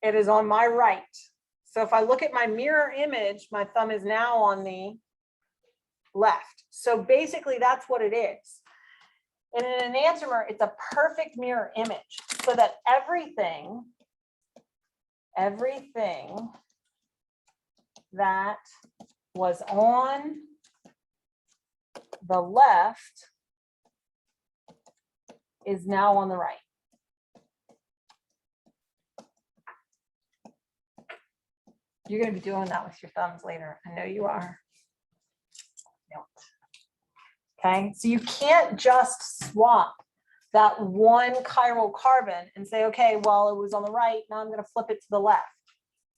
It is on my right. So if I look at my mirror image, my thumb is now on the left. So basically that's what it is. And in an enantiomer, it's a perfect mirror image so that everything that was on the left is now on the right. You're going to be doing that with your thumbs later. I know you are. Okay, so you can't just swap that one chiral carbon and say, okay, well, it was on the right, now I'm going to flip it to the left.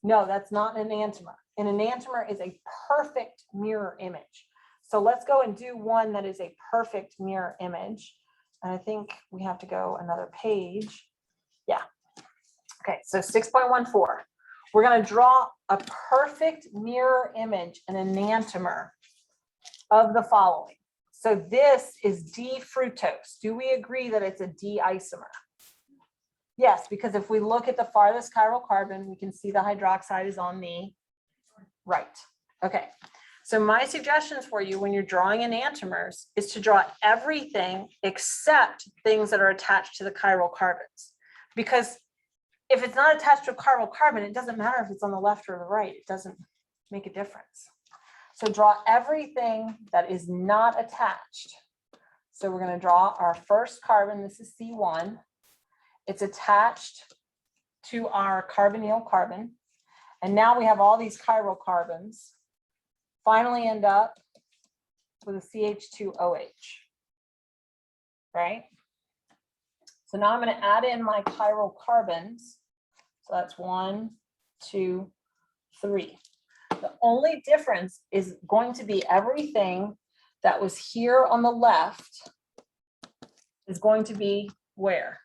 No, that's not an enantiomer. An enantiomer is a perfect mirror image. So let's go and do one that is a perfect mirror image. And I think we have to go another page. Yeah. Okay, so 6.14. We're going to draw a perfect mirror image, an enantiomer of the following. So this is D-fructose. Do we agree that it's a D isomer? Yes, because if we look at the farthest chiral carbon, we can see the hydroxide is on the right. Okay, so my suggestions for you when you're drawing enantiomers is to draw everything except things that are attached to the chiral carbons. Because if it's not attached to a chiral carbon, it doesn't matter if it's on the left or the right. It doesn't make a difference. So draw everything that is not attached. So we're going to draw our first carbon. This is C1. It's attached to our carbonyl carbon. And now we have all these chiral carbons. Finally end up with a CH2OH. Right? So now I'm going to add in my chiral carbons. So that's 1, 2, 3. The only difference is going to be everything that was here on the left is going to be where?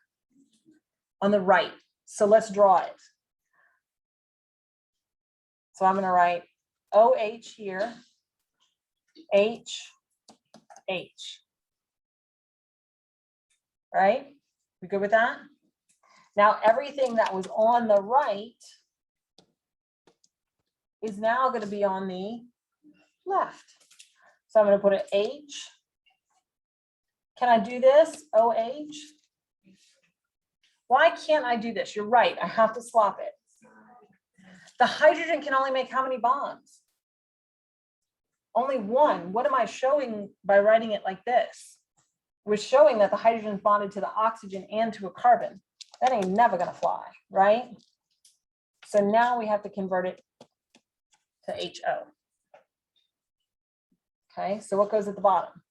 On the right. So let's draw it. So I'm going to write OH here, H, H. Right? We good with that? Now everything that was on the right is now going to be on the left. So I'm going to put an H. Can I do this? OH. Why can't I do this? You're right. I have to swap it. The hydrogen can only make how many bonds? Only one. What am I showing by writing it like this? We're showing that the hydrogen is bonded to the oxygen and to a carbon. That ain't never going to fly, right? So now we have to convert it to HO. Okay, so what goes at the bottom?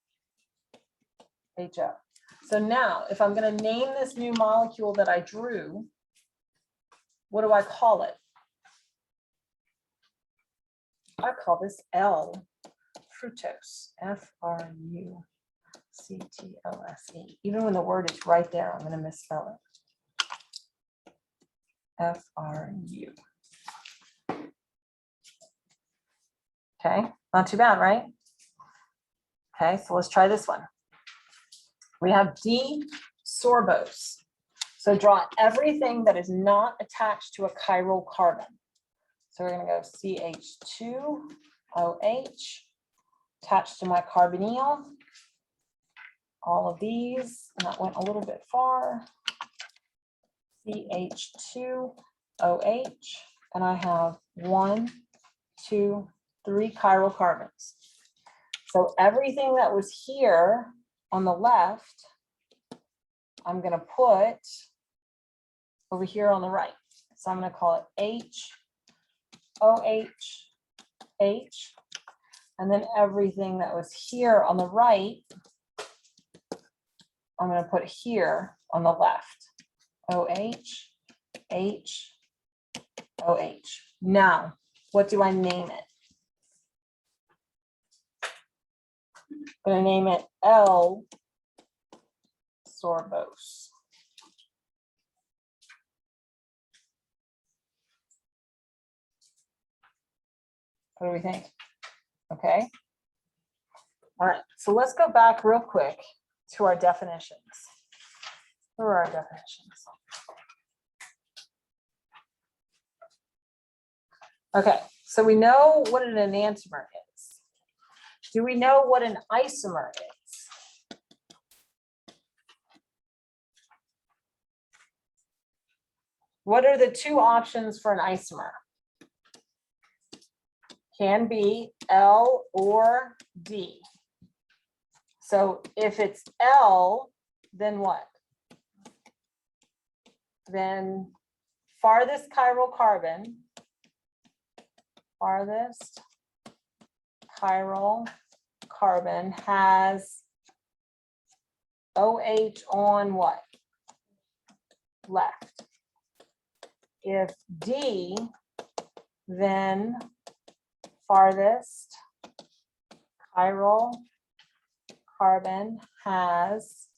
HO. So now, if I'm going to name this new molecule that I drew, what do I call it? I call this L-fructose, F-R-U-C-T-O-S-E. Even when the word is right there, I'm going to misspell it. F-R-U. Okay, not too bad, right? Okay, so let's try this one. We have D-sorbose. So draw everything that is not attached to a chiral carbon. So we're going to go CH2OH, attached to my carbonyl. All of these, and that went a little bit far. CH2OH, and I have 1, 2, 3 chiral carbons. So everything that was here on the left, I'm going to put over here on the right. So I'm going to call it H, OH, H, and then everything that was here on the right, I'm going to put here on the left. OH, H, OH. Now, what do I name it? I'm going to name it L-sorbose. What do we think? Okay. All right, so let's go back real quick to our definitions. Where are our definitions? Okay, so we know what an enantiomer is. Do we know what an isomer is? What are the two options for an isomer? Can be L or D. So if it's L, then what? Then farthest chiral carbon, has OH on what? Left. If D, then farthest chiral carbon has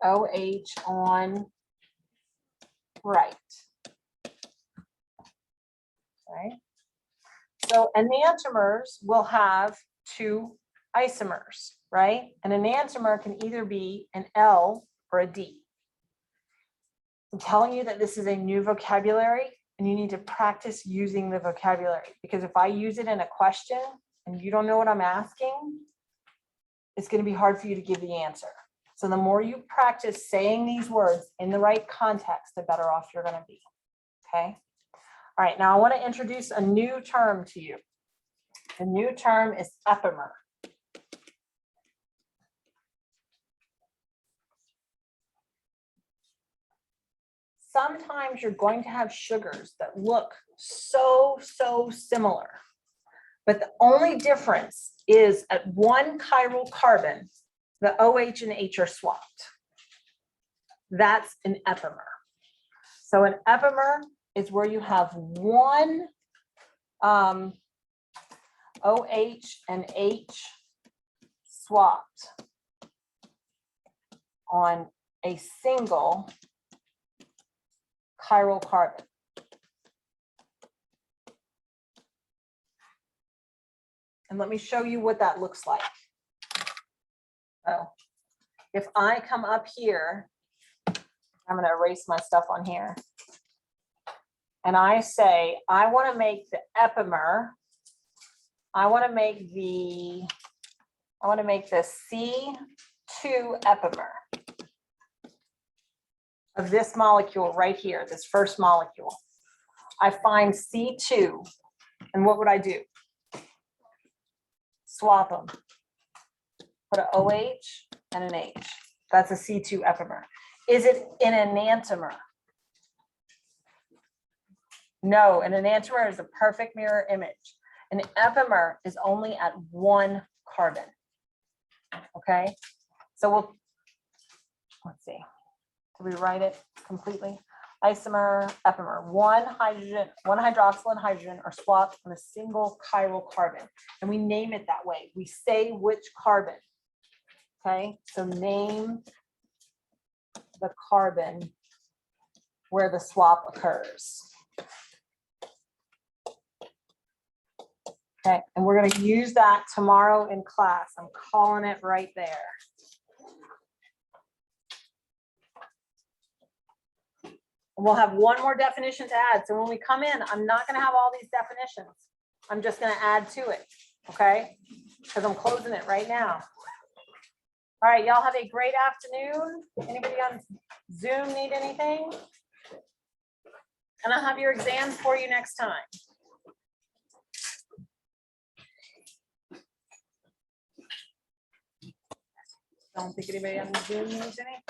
OH on right. Okay. So enantiomers will have two isomers, right? An enantiomer can either be an L or a D. I'm telling you that this is a new vocabulary and you need to practice using the vocabulary, because if I use it in a question and you don't know what I'm asking, it's going to be hard for you to give the answer. So the more you practice saying these words in the right context, the better off you're going to be. Okay. All right. Now I want to introduce a new term to you. The new term is epimer. Sometimes you're going to have sugars that look so similar, but the only difference is at one chiral carbon, the OH and H are swapped. That's an epimer. So an epimer is where you have one OH and H swapped on a single chiral carbon. And let me show you what that looks like. So if I come up here, I'm going to erase my stuff on here. And I say, I want to make the epimer, I want to make the C2 epimer of this molecule right here, this first molecule. I find C2, and what would I do? Swap them. Put an OH and an H. That's a C2 epimer. Is it an enantiomer? No, an enantiomer is a perfect mirror image. An epimer is only at one carbon. Okay, so let's see. Did we write it completely? Isomer, epimer, one hydroxyl and hydrogen are swapped on a single chiral carbon. And we name it that way. We say which carbon. Okay, so name the carbon where the swap occurs. Okay, and we're going to use that tomorrow in class. I'm calling it right there. And we'll have one more definition to add. So when we come in, I'm not going to have all these definitions. I'm just going to add to it. Okay, because I'm closing it right now. All right, y'all have a great afternoon. Anybody on Zoom need anything? And I'll have your exams for you next time. I don't think anybody on Zoom needs anything.